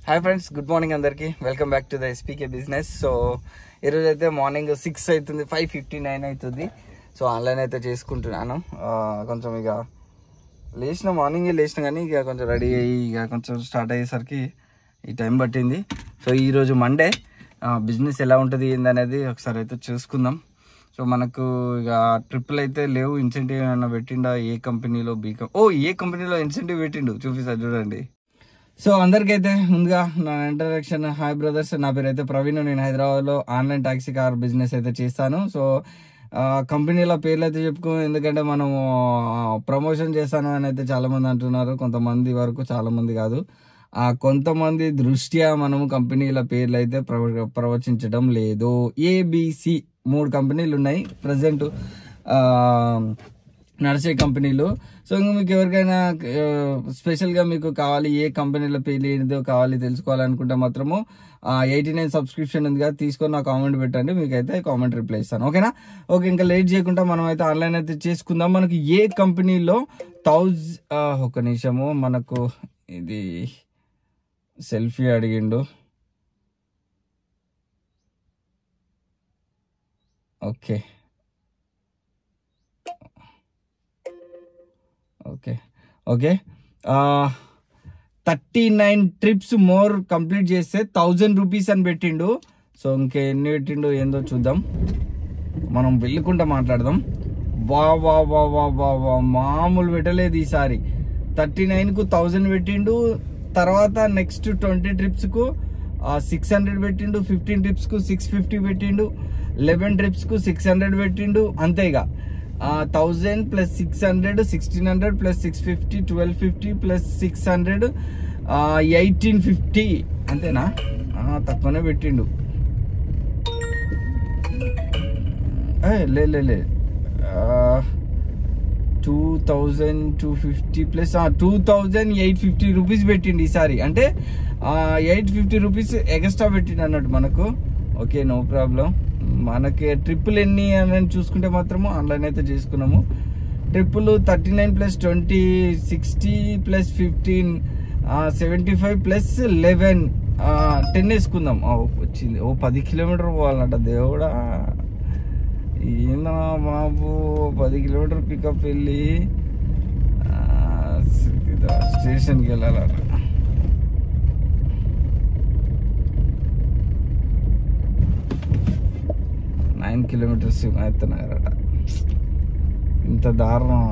Hi friends, good morning అందరికి. Welcome back to the ఎస్పీకే business. So ఈరోజు అయితే morning 6 అవుతుంది, 5:59 అవుతుంది. సో ఆన్లైన్ అయితే చేసుకుంటున్నాను. కొంచెం ఇక మార్నింగే లేచిన కానీ ఇక కొంచెం రెడీ అయ్యి ఇక కొంచెం స్టార్ట్ అయ్యేసరికి ఈ టైం పట్టింది. సో ఈరోజు మండే, బిజినెస్ ఎలా ఉంటుంది ఏందనేది ఒకసారి అయితే చూసుకుందాం. సో మనకు ఇక ట్రిప్పులు అయితే లేవు. ఇన్సెంటివ్ ఏమైనా పెట్టిండా ఏ కంపెనీలో? ఏ కంపెనీలో ఇన్సెంటివ్ పెట్టిండు చూపిస్తారు చూడండి. సో అందరికైతే ముందుగా నా ఇంట్రడక్షన్. హాయ్ బ్రదర్స్, నా పేరు అయితే ప్రవీణ్. నేను హైదరాబాద్లో ఆన్లైన్ టాక్సీ కార్ బిజినెస్ అయితే చేస్తాను. సో కంపెనీల పేర్లు అయితే చెప్పుకో, ఎందుకంటే మనం ప్రమోషన్ చేస్తాను అని అయితే చాలా మంది అంటున్నారు. కొంతమంది వరకు, చాలా మంది కాదు. కొంతమంది దృష్ట్యా మనము కంపెనీల పేర్లు అయితే ప్రవచించడం లేదు. ABC 3 కంపెనీలు ఉన్నాయి ప్రజెంట్ నడిచే కంపెనీలు. సో మీకు ఎవరికైనా స్పెషల్గా మీకు కావాలి, ఏ కంపెనీల పేర్లు ఏంటిదో కావాలి తెలుసుకోవాలనుకుంటే మాత్రము 89 సబ్స్క్రిప్షన్ ఉంది కదా, తీసుకొని నా కామెంట్ పెట్టండి, మీకైతే కామెంట్ రిప్లై ఇస్తాను. ఓకేనా? ఓకే, ఇంకా లేట్ చేయకుండా మనం అయితే ఆన్లైన్ అయితే చేసుకుందాం. మనకి ఏ కంపెనీలో ఒక నిమిషము, మనకు ఇది సెల్ఫీ అడిగిండు. Okay okay okay 39 trips more complete చేస్తే 1000 రూపీస్ అని పెట్టిండు. సో ఇంకెన్ని పెట్టిండు ఏందో చూద్దాం, మనం వెళ్ళకుండా మాట్లాడదాం. వా వా వా వా వా వా మామూలు పెట్టలేదు ఈసారి. 39కు 1000 పెట్టిండు. తర్వాత నెక్స్ట్ 20 ట్రిప్స్కు 600 పెట్టిండు. 15 ట్రిప్స్కు 650 పెట్టిండు. 11 ట్రిప్స్కు 600 పెట్టిండు. అంతే ఇక 1000 ప్లస్ 600, 1600 ప్లస్ 650, 1250 ప్లస్ 600, 1850. అంతేనా? తక్కువనే పెట్టిండు. లే 2250 ప్లస్ 2850 రూపీస్ పెట్టిండు ఈసారి. అంటే 850 రూపీస్ ఎక్స్ట్రా పెట్టిండు అన్నట్టు మనకు. Okay, no problem. మనకి ట్రిప్పులు ఎన్ని అని చూసుకుంటే మాత్రము ఆన్లైన్ అయితే చేసుకున్నాము. ట్రిప్పులు 39 ప్లస్ 20 60 ప్లస్ 15 75 ప్లస్ 11 10 వేసుకుందాం. వచ్చింది. 10 కిలోమీటర్ పోవాలన్నట. దేవుడా, ఏందా బాబు, 10 కిలోమీటర్ పికప్ వెళ్ళి స్టేషన్కి వెళ్ళాలట. కిలోమీటర్స్ ఎత్తనారట. ఇంత దారుణం,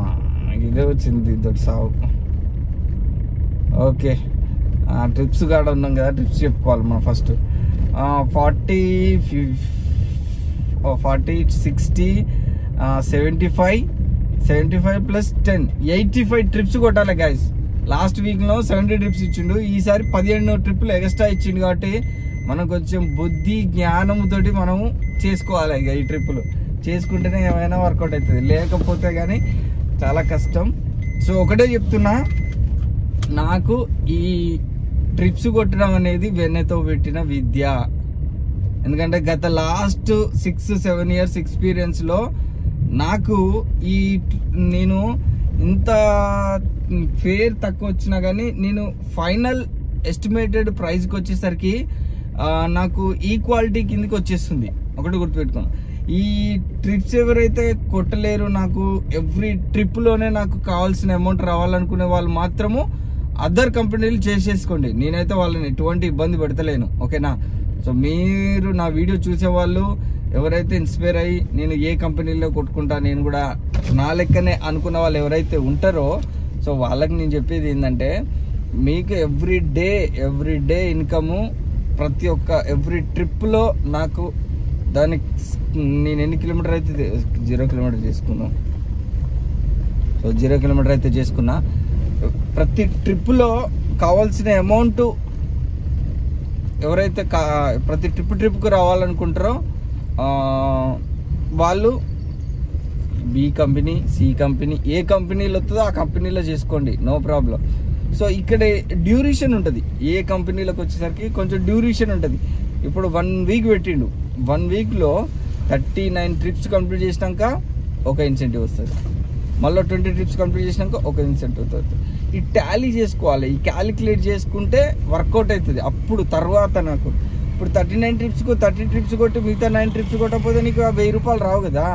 ఇదే వచ్చింది దీంతో సాగు. ఓకే, ట్రిప్స్ కాడ ఉన్నాం కదా, ట్రిప్స్ చెప్పుకోవాలి మనం ఫస్ట్. 40 60 75 ప్లస్ 10 85 ట్రిప్స్ కొట్టాలి గైస్. లాస్ట్ వీక్లో 70 ట్రిప్స్ ఇచ్చిండు. ఈసారి 15 ట్రిప్పులు ఎక్స్ట్రా ఇచ్చిండు. కాబట్టి మనం కొంచెం బుద్ధి జ్ఞానంతోటి మనము చేసుకోవాలి. ఇక ఈ ట్రిప్పులు చేసుకుంటేనే ఏమైనా వర్కౌట్ అవుతుంది, లేకపోతే కానీ చాలా కష్టం. సో ఒకటే చెప్తున్నా, నాకు ఈ ట్రిప్స్ కొట్టడం అనేది వెన్నెతో పెట్టిన విద్య. ఎందుకంటే గత లాస్ట్ 6-7 ఇయర్స్ ఎక్స్పీరియన్స్లో నాకు నేను ఇంత ఫేర్ తక్కువ వచ్చినా కానీ నేను ఫైనల్ ఎస్టిమేటెడ్ ప్రైస్కి వచ్చేసరికి నాకు ఈక్వాలిటీ కిందకి వచ్చేస్తుంది. ఒకటి గుర్తుపెట్టుకోండి, ఈ ట్రిప్స్ ఎవరైతే కొట్టలేరు, నాకు ఎవ్రీ ట్రిప్లోనే నాకు కావాల్సిన అమౌంట్ రావాలనుకునే వాళ్ళు మాత్రము అదర్ కంపెనీలు చేసేసుకోండి. నేనైతే వాళ్ళని ఎటువంటి ఇబ్బంది పెడతలేను. ఓకేనా? సో మీరు నా వీడియో చూసేవాళ్ళు ఎవరైతే ఇన్స్పైర్ అయ్యి నేను ఏ కంపెనీలో కొట్టుకుంటా, నేను కూడా నా లెక్కనే అనుకున్న వాళ్ళు ఎవరైతే ఉంటారో, సో వాళ్ళకి నేను చెప్పేది ఏంటంటే, మీకు ఎవ్రీ డే ఇన్కము ప్రతి ఒక్క ఎవ్రీ ట్రిప్లో నాకు దానికి నేను ఎన్ని కిలోమీటర్ అయితే 0 కిలోమీటర్ చేసుకున్నాం. సో 0 కిలోమీటర్ అయితే చేసుకున్నా. ప్రతి ట్రిప్లో కావాల్సిన అమౌంట్ ఎవరైతే ప్రతి ట్రిప్కు రావాలనుకుంటారో వాళ్ళు B కంపెనీ, C కంపెనీ, ఏ కంపెనీలో వస్తుందో ఆ కంపెనీలో చేసుకోండి, నో ప్రాబ్లం. సో ఇక్కడ డ్యూరేషన్ ఉంటుంది. ఏ కంపెనీలోకి వచ్చేసరికి కొంచెం డ్యూరేషన్ ఉంటుంది. ఇప్పుడు 1 వీక్ పెట్టిండు. 1 వీక్లో 39 ట్రిప్స్ కంప్లీట్ చేసినాక ఒక ఇన్సెంటివ్ వస్తుంది. మళ్ళీ 20 ట్రిప్స్ కంప్లీట్ చేసినాక ఒక ఇన్సెంటివ్ వస్తుంది. ఈ టాలీ చేసుకోవాలి, ఈ క్యాలిక్యులేట్ చేసుకుంటే వర్కౌట్ అవుతుంది. అప్పుడు తర్వాత నాకు ఇప్పుడు 39 ట్రిప్స్కు 30 ట్రిప్స్ కొట్టి మిగతా 9 ట్రిప్స్ కొట్టకపోతే నీకు ఆ 1000 రూపాయలు రావు కదా,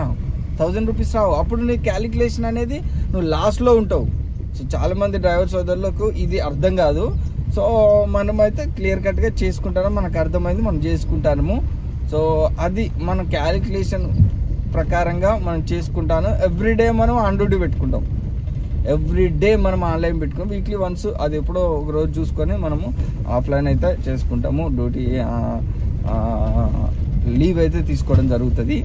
1000 రూపీస్ రావు. అప్పుడు నీ క్యాలిక్యులేషన్ అనేది నువ్వు లాస్లో ఉంటావు. సో చాలామంది డ్రైవర్ సోదరులకు ఇది అర్థం కాదు. సో మనమైతే క్లియర్ కట్గా చేసుకుంటాము, మనకు అర్థమైంది, మనం చేసుకుంటాము. సో అది మన క్యాలిక్యులేషన్ ప్రకారంగా మనం చేసుకుంటాను. ఎవ్రీడే మనం ఆన్ డ్యూటీ పెట్టుకుంటాం, ఎవ్రీడే మనం ఆన్లైన్ పెట్టుకుంటాం. వీక్లీ వన్స్ అది ఎప్పుడో ఒక రోజు చూసుకొని మనము ఆఫ్లైన్ అయితే చేసుకుంటాము. డ్యూటీ లీవ్ అయితే తీసుకోవడం జరుగుతుంది.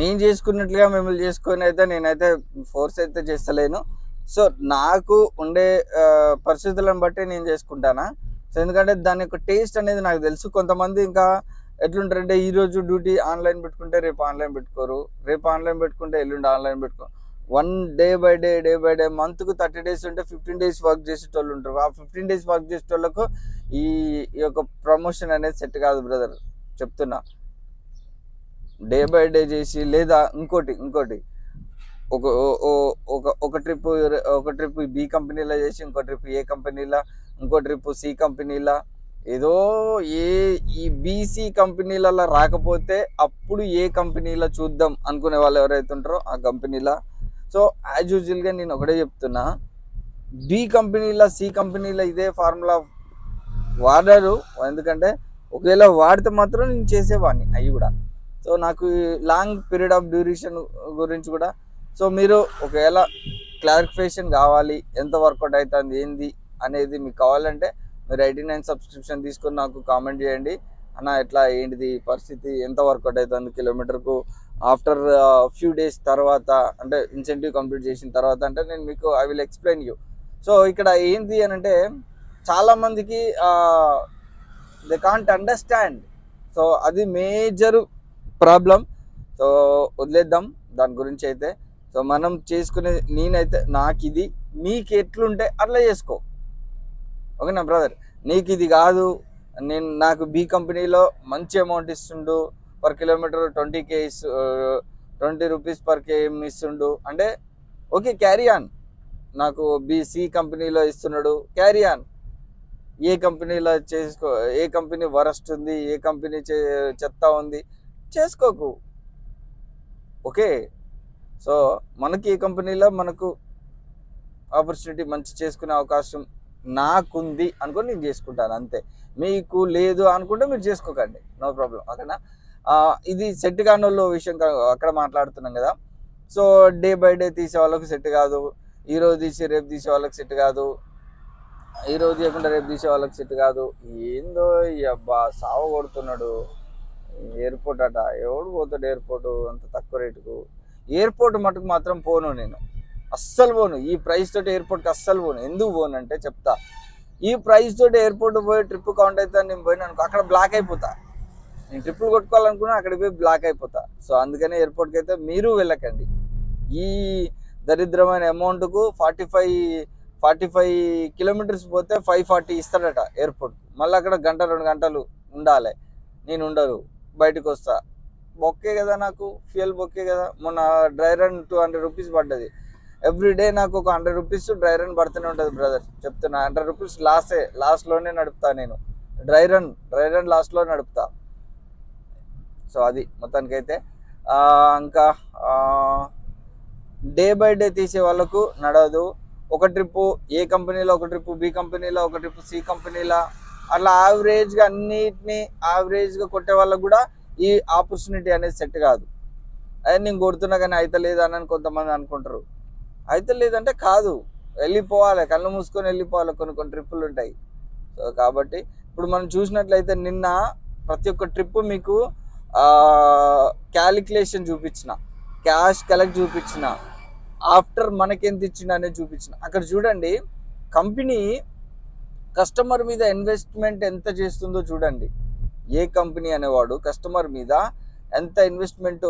నేను చేసుకున్నట్లుగా మిమ్మల్ని చేసుకొని అయితే నేనైతే ఫోర్స్ అయితే చేస్తలేను. సో నాకు ఉండే పరిస్థితులను బట్టి నేను చేసుకుంటానా. సో ఎందుకంటే దాని యొక్క టేస్ట్ అనేది నాకు తెలుసు. కొంతమంది ఇంకా ఎట్లుంటారంటే ఈరోజు డ్యూటీ ఆన్లైన్ పెట్టుకుంటే రేపు ఆన్లైన్ పెట్టుకోరు, రేపు ఆన్లైన్ పెట్టుకుంటే ఎల్లుండి ఆన్లైన్ పెట్టుకోరు. డే బై డే మంత్కు 30 days ఉంటే 15 days వర్క్ చేసేటోళ్ళు ఉంటారు. ఆ 15 days వర్క్ చేసేటోళ్ళకు ఈ యొక్క ప్రమోషన్ అనేది సెట్ కాదు బ్రదర్, చెప్తున్నా. డే బై డే చేసి లేదా ఇంకోటి ఒక ట్రిప్ బి కంపెనీలో చేసి, ఇంకో ట్రిప్ ఏ కంపెనీలో, ఇంకో ట్రిప్ సి కంపెనీలో, ఏదో ఈ బీసీ కంపెనీలలో రాకపోతే అప్పుడు ఏ కంపెనీలో చూద్దాం అనుకునే వాళ్ళు ఎవరైతే ఉంటారో ఆ కంపెనీలో. సో యాజ్ యూజువల్గా నేను ఒకటే చెప్తున్నా, బి కంపెనీలో సి కంపెనీలో ఇదే ఫార్ములా వాడరు. ఎందుకంటే ఒకవేళ వాడితే మాత్రం నేను చేసేవాడిని అవి కూడా. సో నాకు లాంగ్ పీరియడ్ ఆఫ్ డ్యూరేషన్ గురించి కూడా. సో మీరు ఒకవేళ క్లారిఫికేషన్ కావాలి, ఎంత వర్కౌట్ అవుతుంది ఏంది అనేది మీకు కావాలంటే మీరు 89 సబ్స్క్రిప్షన్ తీసుకొని నాకు కామెంట్ చేయండి. అన్న ఎట్లా ఏంటిది పరిస్థితి, ఎంత వర్కౌట్ అవుతుంది కిలోమీటర్కు ఆఫ్టర్ ఫ్యూ డేస్ తర్వాత, అంటే ఇన్సెంటివ్ కంప్లీట్ చేసిన తర్వాత అంటే నేను మీకు I will explain you. So ఇక్కడ ఏంటి అని అంటే చాలామందికి దే కాంట్ అండర్స్టాండ్. సో అది మేజర్ ప్రాబ్లం. సో వదిలేద్దాం దాని గురించి అయితే. సో మనం చేసుకునే నేనైతే నాకు ఇది, నీకు ఎట్లుంటే అట్లా చేసుకో, ఓకేనా బ్రదర్. నీకు ఇది కాదు, నాకు బి కంపెనీలో మంచి అమౌంట్ ఇస్తుండు, per kilometre 20 rupees per km ఇస్తుండు అంటే ఓకే, క్యారీ ఆన్. నాకు సి కంపెనీలో ఇస్తున్నాడు, క్యారీ ఆన్. ఏ కంపెనీలో చేసుకో, ఏ కంపెనీ వరస్ట్ ఉంది, ఏ కంపెనీ చెత్త ఉంది, చేసుకోకు, ఓకే. సో మనకి ఏ కంపెనీలో మనకు ఆపర్చునిటీ మంచి చేసుకునే అవకాశం నాకుంది అనుకొని నేను చేసుకుంటాను అంతే. మీకు లేదు అనుకుంటే మీరు చేసుకోకండి, నో ప్రాబ్లం, ఓకేనా. ఇది సెట్ కాని వాళ్ళు విషయం అక్కడ మాట్లాడుతున్నాం కదా. సో డే బై డే తీసే వాళ్ళకి సెట్ కాదు, ఈరోజు తీసి రేపు తీసే వాళ్ళకి సెట్ కాదు, ఈరోజు తీయకుండా రేపు తీసే వాళ్ళకి సెట్ కాదు. ఏందో అబ్బా సావ కొడుతున్నాడు ఎయిర్పోర్ట్ అట. ఎవడు పోతాడు ఎయిర్పోర్ట్ అంత తక్కువ రేటుకు? ఎయిర్పోర్ట్ మటుకు మాత్రం పోను, నేను అస్సలు పోను. ఈ ప్రైస్ తోటి ఎయిర్పోర్ట్కి అస్సలు పోను. ఎందుకు పోను అంటే చెప్తా. ఈ ప్రైస్ తోటి ఎయిర్పోర్ట్ పోయి ట్రిప్ కౌంట్ అవుతా నేను పోయినా అనుకో, అక్కడ బ్లాక్ అయిపోతా. నేను ట్రిప్పులు కొట్టుకోవాలనుకున్నా అక్కడికి పోయి బ్లాక్ అయిపోతా. సో అందుకని ఎయిర్పోర్ట్కి అయితే మీరు వెళ్ళకండి. ఈ దరిద్రమైన అమౌంట్కు 45 కిలోమీటర్స్ పోతే 540 ఇస్తాడట ఎయిర్పోర్ట్. మళ్ళీ అక్కడ 1-2 గంటలు ఉండాలి. నేను ఉండరు, బయటకు వస్తా. బొక్కే కదా నాకు, ఫ్యూయల్ బొక్కే కదా. మొన్న డ్రై రన్ 200 రూపీస్ పడ్డది. ఎవ్రీడే నాకు ఒక 100 రూపీస్ డ్రై రన్ పడుతూనే ఉంటుంది బ్రదర్, చెప్తున్నా. 100 రూపీస్ లాస్ట్లోనే నడుపుతా నేను. డ్రై రన్ లాస్ట్లో నడుపుతా. సో అది మొత్తానికైతే. ఇంకా డే బై డే తీసే వాళ్ళకు నడవదు. ఒక ట్రిప్పు ఏ కంపెనీలో, ఒక ట్రిప్పు బి కంపెనీలో, ఒక ట్రిప్పు సి కంపెనీలో, అట్లా యావరేజ్గా అన్నిటినీ యావరేజ్గా కొట్టే వాళ్ళకు కూడా ఈ ఆపర్చునిటీ అనేది సెట్ కాదు. అది నేను కొడుతున్నా కానీ అయితే లేదని కొంతమంది అనుకుంటారు. అయితే లేదంటే కాదు, వెళ్ళిపోవాలి, కళ్ళు మూసుకొని వెళ్ళిపోవాలి. కొన్ని ట్రిప్పులు ఉంటాయి. సో కాబట్టి ఇప్పుడు మనం చూసినట్లయితే నిన్న ప్రతి ఒక్క ట్రిప్పు మీకు క్యాలిక్యులేషన్ చూపించిన, క్యాష్ కలెక్ట్ చూపించిన, ఆఫ్టర్ మనకి ఎంత ఇచ్చిన అనేది చూపించిన. అక్కడ చూడండి కంపెనీ కస్టమర్ మీద ఇన్వెస్ట్మెంట్ ఎంత చేస్తుందో చూడండి. ఏ కంపెనీ అనేవాడు కస్టమర్ మీద ఎంత ఇన్వెస్ట్మెంట్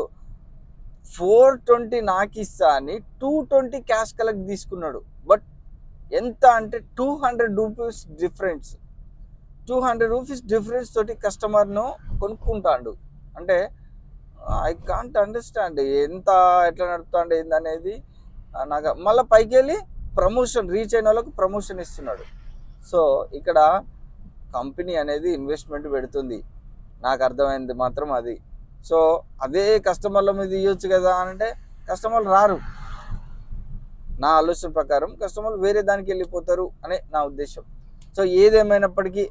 420 నాకు ఇస్తా అని 220 క్యాష్ కలెక్ట్ తీసుకున్నాడు. బట్ ఎంత అంటే 200 రూపీస్ డిఫరెన్స్, 200 రూపీస్ డిఫరెన్స్ తోటి కస్టమర్ను కొనుక్కుంటాడు. అంటే ఐ కాంట్ అండర్స్టాండ్ ఎంత ఎట్లా నడుపుతాండు ఏందనేది నాకు. మళ్ళీ పైకి వెళ్ళి ప్రమోషన్ రీచ్ అయిన వాళ్ళకు ప్రమోషన్ ఇస్తున్నాడు. సో ఇక్కడ కంపెనీ అనేది ఇన్వెస్ట్మెంట్ పెడుతుంది, నాకు అర్థమైంది మాత్రం అది. సో అదే కస్టమర్ల మీద ఇవ్వచ్చు కదా అంటే కస్టమర్లు రారు. నా ఆలోచన ప్రకారం కస్టమర్లు వేరే దానికి వెళ్ళిపోతారు అనే నా ఉద్దేశం. సో ఏదేమైనప్పటికీ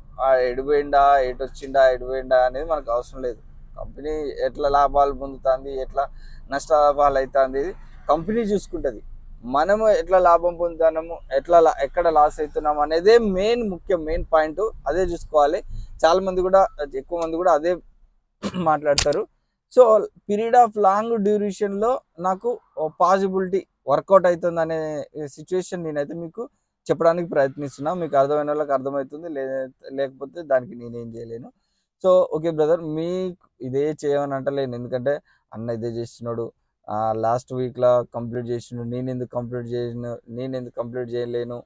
ఎడిపోయిందా ఎడిపోయిందా అనేది మనకు అవసరం లేదు. కంపెనీ ఎట్లా లాభాలు పొందుతుంది, ఎట్లా నష్టాలాభాలు అవుతుంది కంపెనీ చూసుకుంటుంది. మనము ఎట్లా లాభం పొందుతున్నాము, ఎక్కడ లాస్ అవుతున్నాము అనేదే మెయిన్ పాయింట్. అదే చూసుకోవాలి. ఎక్కువ మంది కూడా అదే మాట్లాడతారు. సో పీరియడ్ ఆఫ్ లాంగ్ డ్యూరేషన్లో నాకు పాసిబిలిటీ వర్కౌట్ అవుతుంది అనే సిచ్యువేషన్ నేనైతే మీకు చెప్పడానికి ప్రయత్నిస్తున్నా. మీకు అర్థమైన వాళ్ళకి అర్థమవుతుంది, లేకపోతే దానికి నేనేం చేయలేను. సో ఓకే బ్రదర్, మీకు ఇదే చేయమని అంటలేను, ఎందుకంటే అన్న ఇదే చేస్తున్నాడు, లాస్ట్ వీక్లో కంప్లీట్ చేసిండు, నేను ఎందుకు కంప్లీట్ చేయలేను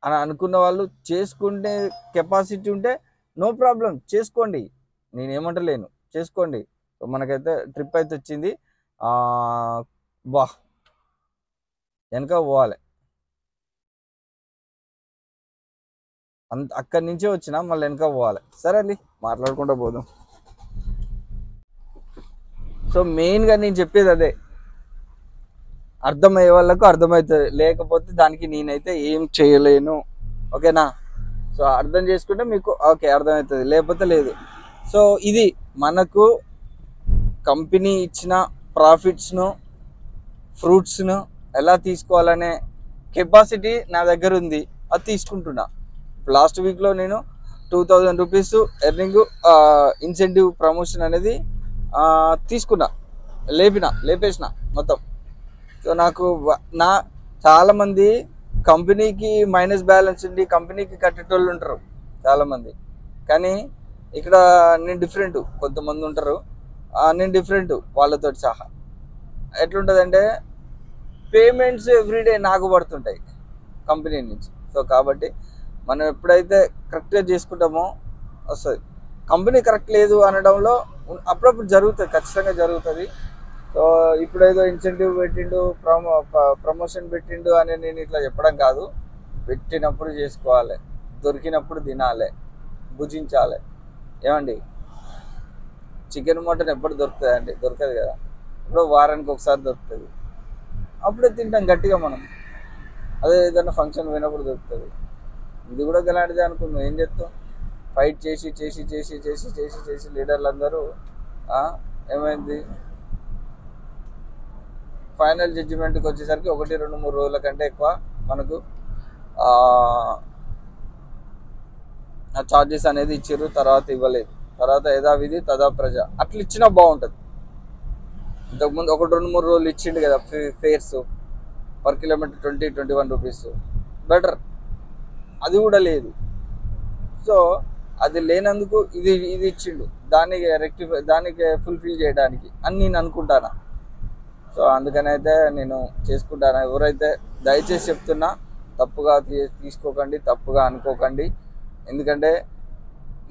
అని అనుకున్న వాళ్ళు చేసుకుంటే కెపాసిటీ ఉంటే నో ప్రాబ్లం, చేసుకోండి, నేనేమంటలేను, చేసుకోండి. సో మనకైతే ట్రిప్ అయితే వచ్చింది. వెనక పోవాలి, అక్కడి నుంచే వచ్చినా మళ్ళీ వెనక పోవాలి. సరే అండి, మాట్లాడుకుంటూ పోదాం. సో మెయిన్గా నేను చెప్పేది అదే, అర్థమయ్యే వాళ్ళకు అర్థమవుతుంది, లేకపోతే దానికి నేనైతే ఏం చేయలేను. ఓకేనా? సో అర్థం చేసుకుంటే మీకు ఓకే అర్థమవుతుంది, లేకపోతే లేదు. సో ఇది మనకు కంపెనీ ఇచ్చిన ప్రాఫిట్స్ను, ఫ్రూట్స్ను ఎలా తీసుకోవాలనే కెపాసిటీ నా దగ్గర ఉంది, అది తీసుకుంటున్నా. లాస్ట్ వీక్లో నేను 2000 రూపీస్ ఎర్నింగ్ ఇన్సెంటివ్ ప్రమోషన్ అనేది తీసుకున్నా, లేపేసిన మొత్తం. సో నాకు చాలామంది కంపెనీకి మైనస్ బ్యాలెన్స్ ఉండి కంపెనీకి కట్టేటోళ్ళు ఉంటారు చాలామంది, కానీ ఇక్కడ నేను డిఫరెంట్. కొంతమంది ఉంటారు, నేను డిఫరెంట్ వాళ్ళతో సహా. ఎట్లుంటుందంటే పేమెంట్స్ ఎవ్రీడే నాకు పడుతుంటాయి కంపెనీ నుంచి. సో కాబట్టి మనం ఎప్పుడైతే కరెక్ట్గా చేసుకుంటామో వస్తుంది. కంపెనీ కరెక్ట్ లేదు అనడంలో అప్పుడప్పుడు జరుగుతుంది, ఖచ్చితంగా జరుగుతుంది. సో ఇప్పుడేదో ఇన్సెంటివ్ పెట్టిండు, ప్రమోషన్ పెట్టిండు అని నేను ఇట్లా చెప్పడం కాదు. పెట్టినప్పుడు చేసుకోవాలి, దొరికినప్పుడు తినాలి, భుజించాలి. ఏమండి, చికెన్ మటన్ ఎప్పుడు దొరుకుతుంది? దొరకదు కదా, ఇప్పుడు వారానికి ఒకసారి దొరుకుతుంది, అప్పుడే తింటాం గట్టిగా మనం. అదే ఏదైనా ఫంక్షన్ పోయినప్పుడు దొరుకుతుంది. ఇది కూడా గలాంటిదే అనుకున్నాం, ఏం చేస్తాం? ఫైట్ చేసి లీడర్లు అందరూ ఏమైంది, ఫైనల్ జడ్జిమెంట్కి వచ్చేసరికి 1-2-3 రోజుల కంటే ఎక్కువ మనకు చార్జెస్ అనేది ఇచ్చారు, తర్వాత ఇవ్వలేదు. తర్వాత యథావిధి తదా ప్రజ అట్లా ఇచ్చినా బాగుంటుంది. ఇంతకుముందు 1-2-3 రోజులు ఇచ్చిండు కదా fares, per kilometre 20-21 rupees, better. అది కూడా లేదు. సో అది లేనందుకు ఇది ఇచ్చిండు, దానికి ఫుల్ఫిల్ చేయడానికి అని నేను అనుకుంటాను. సో అందుకనైతే నేను చేసుకుంటాను. ఎవరైతే దయచేసి చెప్తున్నా, తప్పుగా తీసుకోకండి, తప్పుగా అనుకోకండి. ఎందుకంటే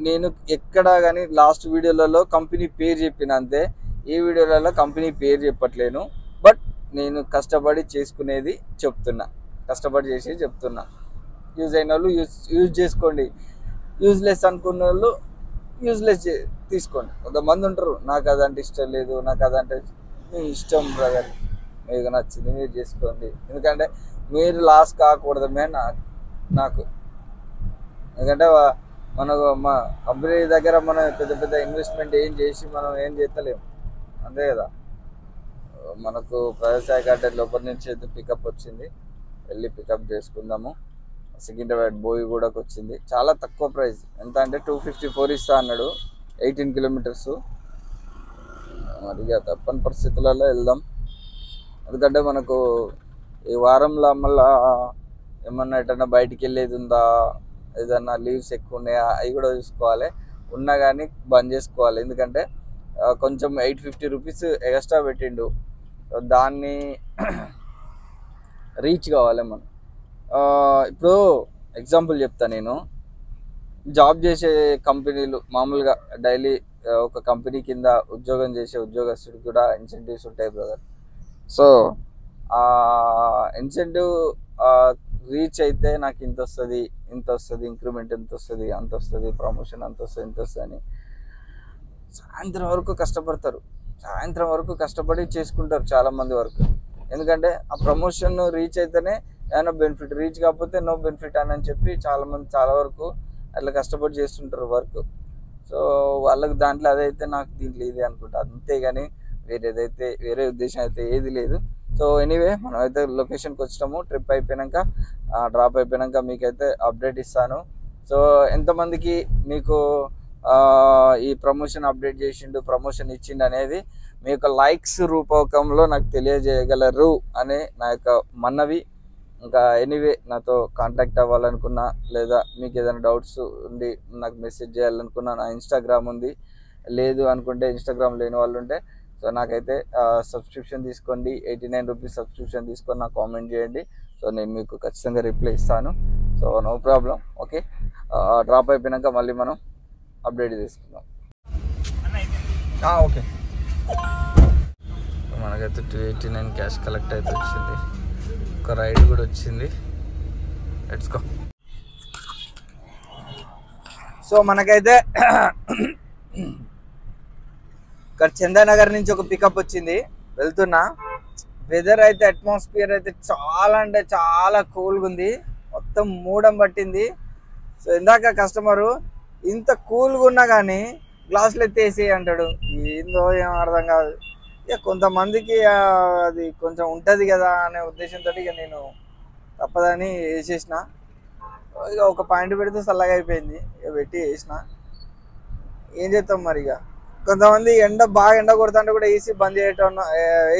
నేను ఎక్కడా కానీ లాస్ట్ వీడియోలలో కంపెనీ పేరు చెప్పిన అంతే, ఈ వీడియోలలో కంపెనీ పేరు చెప్పట్లేను. బట్ నేను కష్టపడి చేసుకునేది చెప్తున్నా, కష్టపడి చేసి చెప్తున్నా. యూజ్ అయిన వాళ్ళు యూజ్ చేసుకోండి, యూజ్లెస్ అనుకున్న వాళ్ళు యూజ్లెస్ తీసుకోండి. కొంతమంది ఉంటారు, నాకు అదంటే ఇష్టం లేదు, నాకు అదంటే మీ ఇష్టం బ్రదర్, మీకు నచ్చింది మీరు చేసుకోండి. ఎందుకంటే మీరు లాస్ కాకూడదమే నాకు. ఎందుకంటే మనకు మా కంపెనీ దగ్గర మనం పెద్ద ఇన్వెస్ట్మెంట్ ఏం చేసి మనం ఏం చేస్తలేము, అంతే కదా. మనకు వ్యవసాయ గార్డెన్ లోపల నుంచి అయితే పికప్ వచ్చింది, వెళ్ళి పికప్ చేసుకుందాము. సికింద్రాబాద్ బోయిగూడకు వచ్చింది, చాలా తక్కువ ప్రైస్. ఎంత అంటే 254 ఇస్తా అన్నాడు, 18 కిలోమీటర్స్. మరి ఇక తప్పని పరిస్థితులలో వెళ్దాం. ఎందుకంటే మనకు ఈ వారంలో మళ్ళా ఏమన్నా ఎటన్నా బయటికి వెళ్ళేది ఉందా, ఏదన్నా లీవ్స్ ఎక్కువ ఉన్నాయా, అవి కూడా చూసుకోవాలి. ఉన్నా కానీ బంద్ చేసుకోవాలి. ఎందుకంటే కొంచెం 850 రూపీస్ ఎక్స్ట్రా పెట్టిండు, దాన్ని రీచ్ కావాలి మనం. ఇప్పుడు ఎగ్జాంపుల్ చెప్తా, నేను జాబ్ చేసే కంపెనీలు మామూలుగా డైలీ ఒక కంపెనీ కింద ఉద్యోగం చేసే ఉద్యోగస్తుడికి కూడా ఇన్సెంటివ్స్ ఉంటాయి బ్రదర్. సో ఇన్సెంటివ్ రీచ్ అయితే నాకు ఇంత వస్తుంది, ఇంక్రిమెంట్ ఎంత వస్తుంది, అంత వస్తుంది, ప్రమోషన్ అంత వస్తుంది, ఇంత వస్తుంది అని సాయంత్రం వరకు కష్టపడతారు. సాయంత్రం వరకు కష్టపడి చేసుకుంటారు చాలామంది వరకు. ఎందుకంటే ఆ ప్రమోషన్ రీచ్ అయితేనే ఏమైనా బెనిఫిట్, రీచ్ కాకపోతే నో బెనిఫిట్ అని చెప్పి చాలామంది చాలా వరకు అట్లా కష్టపడి చేస్తుంటారు వర్క్. సో వాళ్ళకి దాంట్లో అదైతే నాకు దీంట్లో ఇది అనుకుంటా, అంతేగాని వేరే ఉద్దేశం అయితే ఏది లేదు. సో ఎనీవే మనమైతే లొకేషన్కి వచ్చినాము. ట్రిప్ అయిపోయాక డ్రాప్ అయిపోయాక మీకైతే అప్డేట్ ఇస్తాను. సో ఎంతమందికి మీకు ఈ ప్రమోషన్ అప్డేట్ చేసిండు, ప్రమోషన్ ఇచ్చిండు అనేది మీ యొక్క లైక్స్ రూపకంలో నాకు తెలియజేయగలరు అనే నా యొక్క మనవి. ఇంకా ఎనీవే నాతో కాంటాక్ట్ అవ్వాలనుకున్నా లేదా మీకు ఏదైనా డౌట్స్ ఉండి నాకు మెసేజ్ చేయాలనుకున్నా నా ఇన్స్టాగ్రామ్ ఉంది. లేదు అనుకుంటే ఇన్స్టాగ్రామ్ లేని వాళ్ళు ఉంటే సో నాకైతే సబ్స్క్రిప్షన్ తీసుకోండి, 89 రూపీస్ సబ్స్క్రిప్షన్ తీసుకొని నాకు కామెంట్ చేయండి. సో నేను మీకు ఖచ్చితంగా రిప్లై ఇస్తాను. So no problem. Okay, drop అయిపోయాక మళ్ళీ మనం అప్డేట్ తీసుకుందాం. ఓకే, మనకైతే 289 క్యాష్ కలెక్ట్ అయితే వచ్చింది. ఒక రైడ్ కూడా వచ్చింది. Let's go. సో మనకైతే ఇక్కడ చందానగర్ నుంచి ఒక పికప్ వచ్చింది. వెళ్తున్నా. వెదర్ అయితే అట్మాస్ఫియర్ అయితే చాలా అంటే చాలా కూల్గా ఉంది. మొత్తం మూడం పట్టింది. సో ఇందాక కస్టమరు ఇంత కూల్గా ఉన్నా కానీ గ్లాసులు ఎత్తేసి అంటాడు. ఏందో ఏం అర్థం కాదు. ఇక కొంతమందికి అది కొంచెం ఉంటుంది కదా అనే ఉద్దేశంతో ఇక నేను తప్పదని వేసేసిన. ఇక ఒక పాయింట్ పెడితే చల్లగా అయిపోయింది, ఇక పెట్టి వేసిన. ఏం చేస్తాం మరి. ఇక కొంతమంది బాగా ఎండ కొడుతుంటే కూడా ఏసీ బంద్ చేయటం,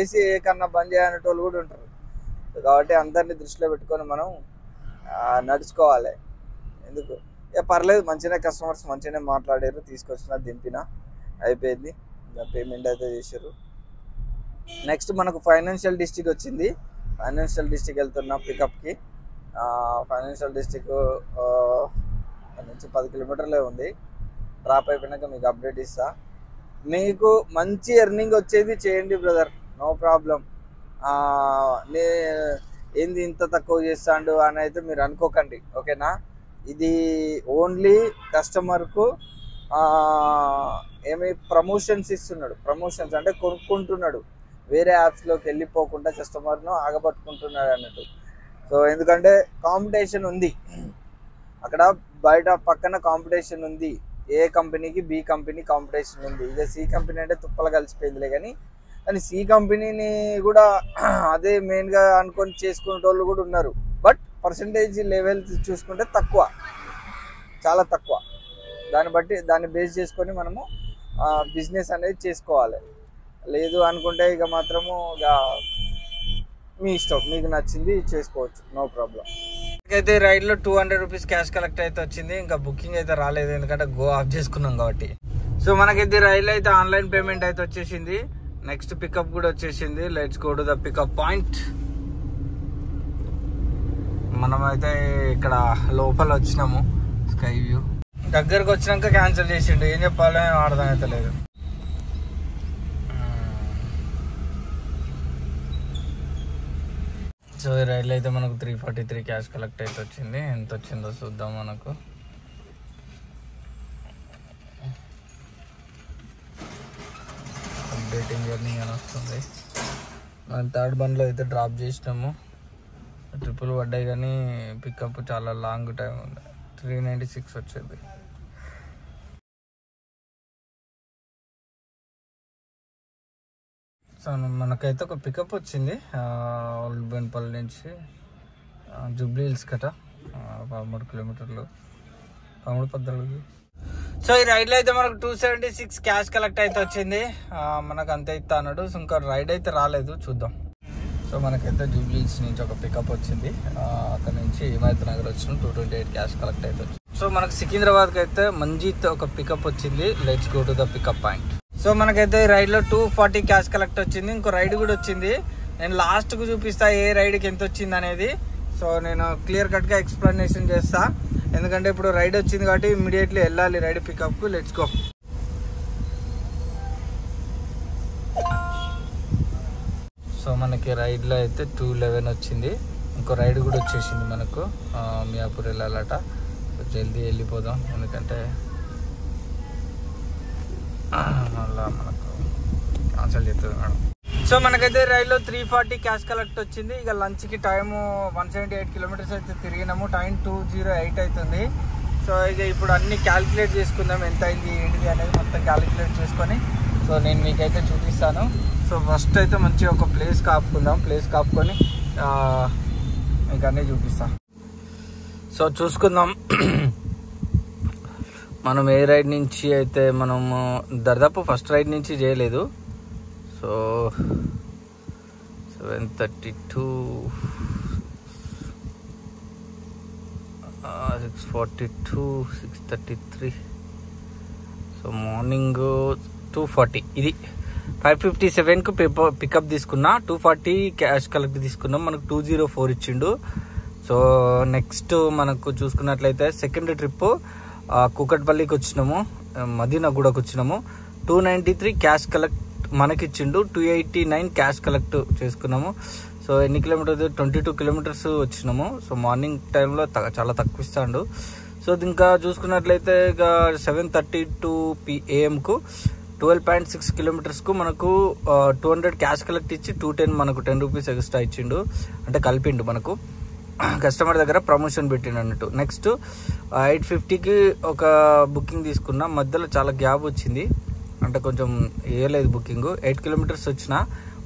ఏసీ కన్నా బంద్ చేయనేటోళ్ళు కూడా ఉంటారు. కాబట్టి అందరినీ దృష్టిలో పెట్టుకొని మనం నడుచుకోవాలి. ఎందుకు ఇక పర్లేదు, మంచిగానే కస్టమర్స్ మంచిగానే మాట్లాడారు. తీసుకొచ్చిన, దింపిన, అయిపోయింది. పేమెంట్ అయితే చేశారు. నెక్స్ట్ మనకు ఫైనాన్షియల్ డిస్ట్రిక్ట్ వచ్చింది. ఫైనాన్షియల్ డిస్ట్రిక్ట్ వెళ్తున్నా పికప్కి. ఫైనాన్షియల్ డిస్ట్రిక్ట్ నుంచి 10 కిలోమీటర్లే ఉంది. డ్రాప్ అయిపోయినాక మీకు అప్డేట్ ఇస్తా. మీకు మంచి ఎర్నింగ్ వచ్చేది చేయండి బ్రదర్, నో ప్రాబ్లం. ఏంది ఇంత తక్కువ చేస్తాడు అని అయితే మీరు అనుకోకండి, ఓకేనా. ఇది ఓన్లీ కస్టమర్కు ఏమి ప్రమోషన్స్ ఇస్తున్నాడు. ప్రమోషన్స్ అంటే కొనుక్కుంటున్నాడు, వేరే యాప్స్లోకి వెళ్ళిపోకుండా కస్టమర్ను ఆగబట్టుకుంటున్నాడు అన్నట్టు. సో ఎందుకంటే కాంపిటీషన్ ఉంది అక్కడ, బయట పక్కన కాంపిటీషన్ ఉంది. ఏ కంపెనీకి బి కంపెనీ కాంపిటీషన్ ఉంది. ఇక సి కంపెనీ అంటే తుప్పలు కలిసిపోయిందిలే. కానీ సి కంపెనీని కూడా అదే మెయిన్గా అనుకొని చేసుకునే వాళ్ళు కూడా ఉన్నారు. బట్ పర్సంటేజ్ లెవెల్ చూసుకుంటే తక్కువ, చాలా తక్కువ. దాన్ని బేస్ చేసుకొని మనము బిజినెస్ అనేది చేసుకోవాలి. లేదు అనుకుంటే ఇక మాత్రము ఇక మీ ఇష్టం, మీకు నచ్చింది చేసుకోవచ్చు, నో ప్రాబ్లం. అయితే రైడ్లో 200 రూపీస్ క్యాష్ కలెక్ట్ అయితే వచ్చింది. ఇంకా బుకింగ్ అయితే రాలేదు, ఎందుకంటే గో ఆఫ్ చేసుకున్నాం కాబట్టి. సో మనకైతే రైడ్లో అయితే ఆన్లైన్ పేమెంట్ అయితే వచ్చేసింది. నెక్స్ట్ పికప్ కూడా వచ్చేసింది. Let's go to the pickup point. మనమైతే ఇక్కడ లోపల వచ్చినాము. స్కై వ్యూ దగ్గరకు వచ్చినాక క్యాన్సిల్ చేసిండు. ఏం చెప్పాలో అర్థం అయితే లేదు. సో ఈ రైలు అయితే మనకు 343 క్యాష్ కలెక్ట్ అయితే వచ్చింది. ఎంత వచ్చిందో చూద్దాం. మనకు అప్డేటింగ్ జర్నీ అని వస్తుంది. మనం 3rd బండ్లో అయితే డ్రాప్ చేసినాము. ట్రిపుల్ పడ్డాయి కానీ పికప్ చాలా లాంగ్ టైం ఉంది. 396 వచ్చింది. సో మనకైతే ఒక పికప్ వచ్చింది ఓల్డ్ బెన్పల్లి నుంచి జూబ్లీ హిల్స్ కట 13 కిలోమీటర్లు, 13-14. సో ఈ రైడ్లో అయితే మనకు 276 క్యాష్ కలెక్ట్ అయితే వచ్చింది. మనకు అంతే ఇస్తా అన్నాడు. సో ఇంకా రైడ్ అయితే రాలేదు, చూద్దాం. సో మనకైతే జూబ్లీ హిల్స్ నుంచి ఒక పికప్ వచ్చింది. అక్కడ నుంచి హిమాయత్ నగర్ వచ్చిన 228 క్యాష్ కలెక్ట్ అయితే వచ్చింది. సో మనకు సికింద్రాబాద్కి అయితే మంజీత్ ఒక పికప్ వచ్చింది. Let's go to the pickup point. So మనకైతే రైడ్లో 240 క్యాష్ కలెక్ట్ వచ్చింది. ఇంకో రైడ్ కూడా వచ్చింది. నేను లాస్ట్కు చూపిస్తా ఏ రైడ్కి ఎంత వచ్చింది అనేది. సో నేను క్లియర్ కట్గా ఎక్స్ప్లెనేషన్ చేస్తా, ఎందుకంటే ఇప్పుడు రైడ్ వచ్చింది కాబట్టి ఇమ్మీడియట్లీ వెళ్ళాలి రైడ్ పికప్కు. Let's go. సో మనకి రైడ్లో అయితే 211 వచ్చింది. ఇంకో రైడ్ కూడా వచ్చేసింది మనకు, మియాపూర్ వెళ్ళాలట. జల్దీ వెళ్ళిపోదాం, ఎందుకంటే మళ్ళా మనకు క్యాన్సిల్ చేస్తుంది మేడం. సో మనకైతే రైల్లో 340 క్యాష్ కలెక్ట్ వచ్చింది. ఇక లంచ్కి టైము 178 కిలోమీటర్స్ అయితే తిరిగినాము, టైం 2:08 అవుతుంది. సో ఇక ఇప్పుడు అన్ని క్యాలిక్యులేట్ చేసుకుందాం, ఎంత అయింది ఏంటిది అనేది మొత్తం క్యాలిక్యులేట్ చేసుకొని సో నేను మీకైతే చూపిస్తాను. సో ఫస్ట్ అయితే మంచిగా ఒక ప్లేస్ కాపుకుందాం, ప్లేస్ కాపుకొని మీకు అన్నీ చూపిస్తాను. సో చూసుకుందాం మనం ఏ రైడ్ నుంచి అయితే మనము దాదాపు ఫస్ట్ రైడ్ నుంచి చేయలేదు. సో 7:32 6:42 6:33. సో మార్నింగ్ 2:40, ఇది 5:57కు పికప్ తీసుకున్నా, 2:40 క్యాష్ కలెక్ట్ తీసుకున్నాం. మనకు 204 ఇచ్చిండు. సో నెక్స్ట్ మనకు చూసుకున్నట్లయితే సెకండ్ ట్రిప్ కూకట్పల్లికి వచ్చినాము, మదీనాగూడకు వచ్చినాము. 293 క్యాష్ కలెక్ట్ మనకిచ్చిండు, 289 క్యాష్ కలెక్ట్ చేసుకున్నాము. సో ఎన్ని కిలోమీటర్స్, 22 కిలోమీటర్స్ వచ్చినాము. సో మార్నింగ్ టైంలో చాలా తక్కువ ఇస్తాడు. సో ఇంకా చూసుకున్నట్లయితే ఇక 7:32 AM-కు 12.6 కిలోమీటర్స్కు మనకు 200 క్యాష్ కలెక్ట్ ఇచ్చి 210 మనకు 10 రూపీస్ ఎక్స్ట్రా ఇచ్చిండు, అంటే కలిపిండు మనకు. కస్టమర్ దగ్గర ప్రమోషన్ పెట్టిండు అన్నట్టు. నెక్స్ట్ 8:50కి ఒక బుకింగ్ తీసుకున్నా, మధ్యలో చాలా గ్యాప్ వచ్చింది, అంటే కొంచెం వేయలేదు బుకింగ్. 8 కిలోమీటర్స్ వచ్చిన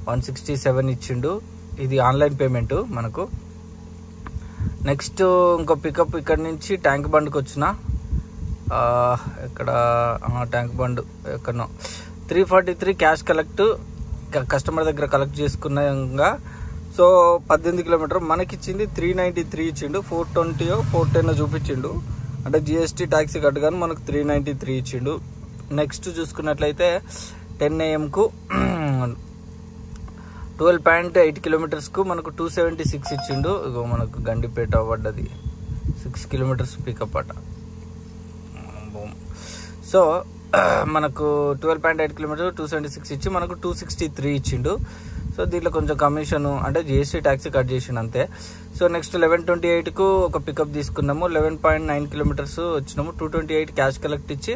167 ఇచ్చిండు, ఇది ఆన్లైన్ పేమెంట్ మనకు. నెక్స్ట్ ఇంకో పికప్ ఇక్కడ నుంచి ట్యాంక్ బండ్కి వచ్చిన, ఇక్కడ ట్యాంక్ బండ్ ఎక్కడనో 343 క్యాష్ కలెక్ట్ కస్టమర్ దగ్గర కలెక్ట్ చేసుకున్నాగా. సో 18 కిలోమీటర్ మనకిచ్చింది 393 ఇచ్చిండు, 420 410 చూపించిండు, అంటే జిఎస్టీ ట్యాక్సీ కట్టుగానే మనకు 393 ఇచ్చిండు. నెక్స్ట్ చూసుకున్నట్లయితే 10 AM-కు 12.8 కిలోమీటర్స్కు మనకు 276 ఇచ్చిండు. ఇగో మనకు గండిపేట పడ్డది, 6 కిలోమీటర్స్ పికప్ అట. సో మనకు 12.8 కిలోమీటర్స్ 276 ఇచ్చి మనకు 263 ఇచ్చిండు. సో దీంట్లో కొంచెం కమిషన్, అంటే జిఎస్టీ ట్యాక్సీ కట్ చేసిండు అంతే. సో నెక్స్ట్ 11:28కు ఒక పికప్ తీసుకున్నాము, 11.9 కిలోమీటర్స్ వచ్చినాము, 228 క్యాష్ కలెక్ట్ ఇచ్చి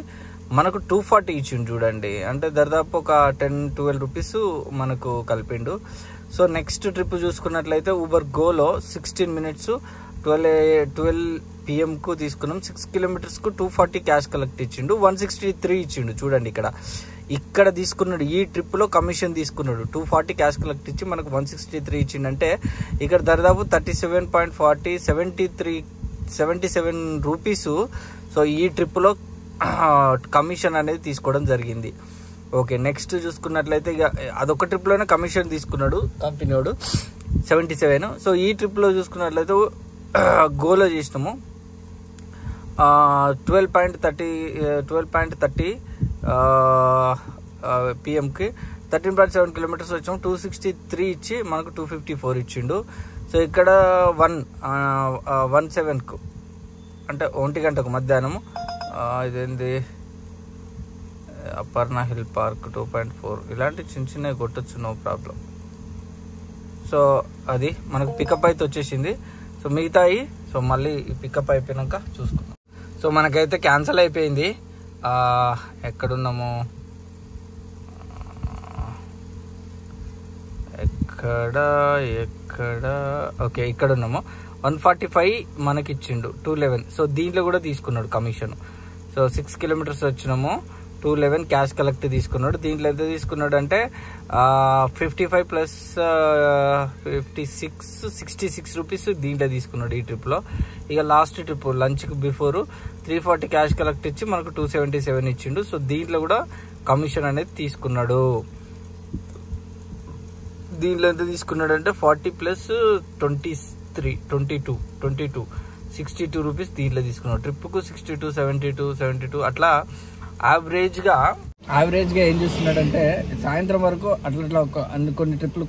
మనకు 240 ఇచ్చిండు చూడండి, అంటే దాదాపు ఒక 10-12 రూపీస్ మనకు కలిపిండు. సో నెక్స్ట్ ట్రిప్ చూసుకున్నట్లయితే ఊబర్ గోలో 16 మినిట్స్ 12 PM-కు తీసుకున్నాం, 6 కిలోమీటర్స్కు 240 క్యాష్ కలెక్ట్ ఇచ్చిండు, 163 ఇచ్చిండు చూడండి. ఇక్కడ తీసుకున్నాడు, ఈ ట్రిప్లో కమిషన్ తీసుకున్నాడు, 240 క్యాష్ కలెక్ట్ ఇచ్చి మనకు 163 ఇచ్చిండు, అంటే ఇక్కడ దాదాపు 37.40 77 రూపీస్. సో ఈ ట్రిప్లో కమిషన్ అనేది తీసుకోవడం జరిగింది. ఓకే, నెక్స్ట్ చూసుకున్నట్లయితే ఇక అదొక ట్రిప్లోనే కమిషన్ తీసుకున్నాడు కంపెనీ వాడు 77. సో ఈ ట్రిప్లో చూసుకున్నట్లయితే గోలో చేసినాము 12.30 PM-కి 13.7 కిలోమీటర్స్ వచ్చాము, 263 ఇచ్చి మనకు 254 ఇచ్చిండు. సో ఇక్కడ 1:07కు అంటే 1 గంటకు మధ్యాహ్నము ఇదేంది అపర్ణ హిల్ పార్క్ 2.4 ఇలాంటి చిన్న చిన్నవి కొట్టచ్చు, నో ప్రాబ్లం. సో అది మనకు పికప్ అయితే వచ్చేసింది. సో మిగతాయి సో మళ్ళీ పికప్ అయిపోయినాక చూసుకుందాం. సో మనకైతే క్యాన్సిల్ అయిపోయింది, ఎక్కడున్నాము ఎక్కడ ఓకే ఇక్కడ ఉన్నాము. 145 మనకి ఇచ్చిండు, 211. సో దీంట్లో కూడా తీసుకున్నాడు కమిషన్. సో 6 కిలోమీటర్స్ వచ్చినాము, 211 క్యాష్ కలెక్ట్ తీసుకున్నాడు. దీంట్లో ఎంత తీసుకున్నాడు అంటే 55 ప్లస్ 66 రూపీస్ దీంట్లో తీసుకున్నాడు ఈ ట్రిప్లో. ఇక లాస్ట్ ట్రిప్ లంచ్కి బిఫోర్ 340 క్యాష్ కలెక్ట్ ఇచ్చి మనకు 277 ఇచ్చిండు. సో దీంట్లో కూడా కమిషన్ అనేది తీసుకున్నాడు. దీంట్లో ఎంత తీసుకున్నాడు అంటే 40 ప్లస్ 22 62 రూపీస్ దీంట్లో తీసుకున్నాడు. ట్రిప్కు 62 72 అట్లా యావరేజ్ గా ఏం చేస్తున్నాడంటే సాయంత్రం వరకు అట్లా కొన్ని ట్రిప్పులు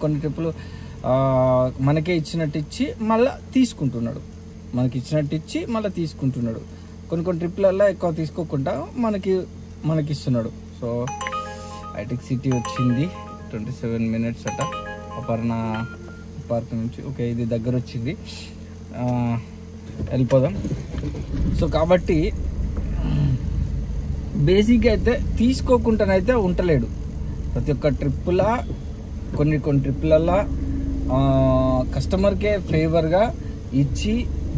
మనకే ఇచ్చినట్టు ఇచ్చి మళ్ళీ తీసుకుంటున్నాడు. కొన్ని ట్రిప్పులలో ఎక్కువ తీసుకోకుండా మనకి ఇస్తున్నాడు. సో హైటెక్ సిటీ వచ్చింది, 27 మినిట్స్ అట. అపర్ణ పార్క్ నుంచి. ఓకే, ఇది దగ్గర వచ్చింది, వెళ్ళిపోదాం. సో కాబట్టి బేసిక్గా అయితే తీసుకోకుండానైతే ఉండలేడు. ప్రతి ఒక్క ట్రిప్పులా కొన్ని ట్రిప్పులల్లో కస్టమర్కే ఫేవర్గా ఇచ్చి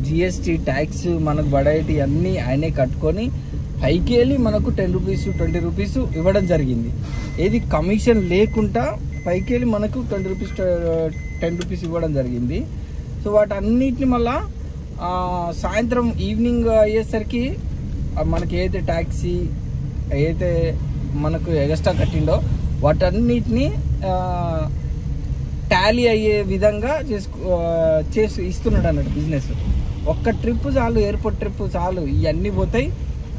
జిఎస్టీ ట్యాక్స్ మనకు పడేటి అన్నీ ఆయనే కట్టుకొని పైకి వెళ్ళి మనకు 10 రూపీస్ 20 రూపీస్ ఇవ్వడం జరిగింది. ఏది కమిషన్ లేకుండా పైకి వెళ్ళి మనకు 20 రూపీస్ 10 రూపీస్ ఇవ్వడం జరిగింది. సో వాటన్నిటిని మళ్ళా సాయంత్రం ఈవినింగ్ అయ్యేసరికి మనకి ఏదైతే ట్యాక్సీ ఏదైతే మనకు ఎక్స్ట్రా కట్టిండో వాటన్నిటిని టాలీ అయ్యే విధంగా చేసి ఇస్తున్నాడు అన్నట్టు బిజినెస్. ఒక్క ట్రిప్ చాలు, ఎయిర్పోర్ట్ ట్రిప్ చాలు, ఇవన్నీ పోతాయి.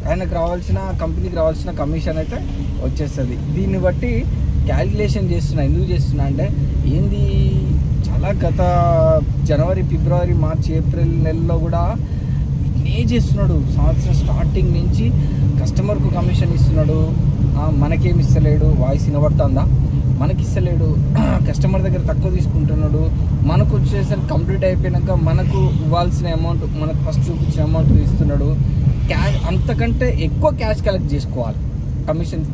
ఆయనకు రావాల్సిన, కంపెనీకి రావాల్సిన కమిషన్ అయితే వచ్చేస్తుంది. దీన్ని బట్టి క్యాలిక్యులేషన్ చేస్తున్నా. ఎందుకు చేస్తున్నా అంటే ఏంది, చాలా గత జనవరి, ఫిబ్రవరి, మార్చి, ఏప్రిల్ నెలలో కూడా చేస్తున్నాడు. సంవత్సరం స్టార్టింగ్ నుంచి కస్టమర్కు కమిషన్ ఇస్తున్నాడు. మనకేమి ఇస్తలేడు. వాయిస్ వినబడుతుందా? మనకి ఇస్తలేడు. కస్టమర్ దగ్గర తక్కువ తీసుకుంటున్నాడు. మనకు వచ్చేసరికి కంప్లీట్ అయిపోయినాక మనకు ఇవ్వాల్సిన అమౌంట్, మనకు ఫస్ట్ చూపించిన అమౌంట్ ఇస్తున్నాడు. క్యాష్ అంతకంటే ఎక్కువ క్యాష్ కలెక్ట్ చేసుకోవాలి. కమిషన్,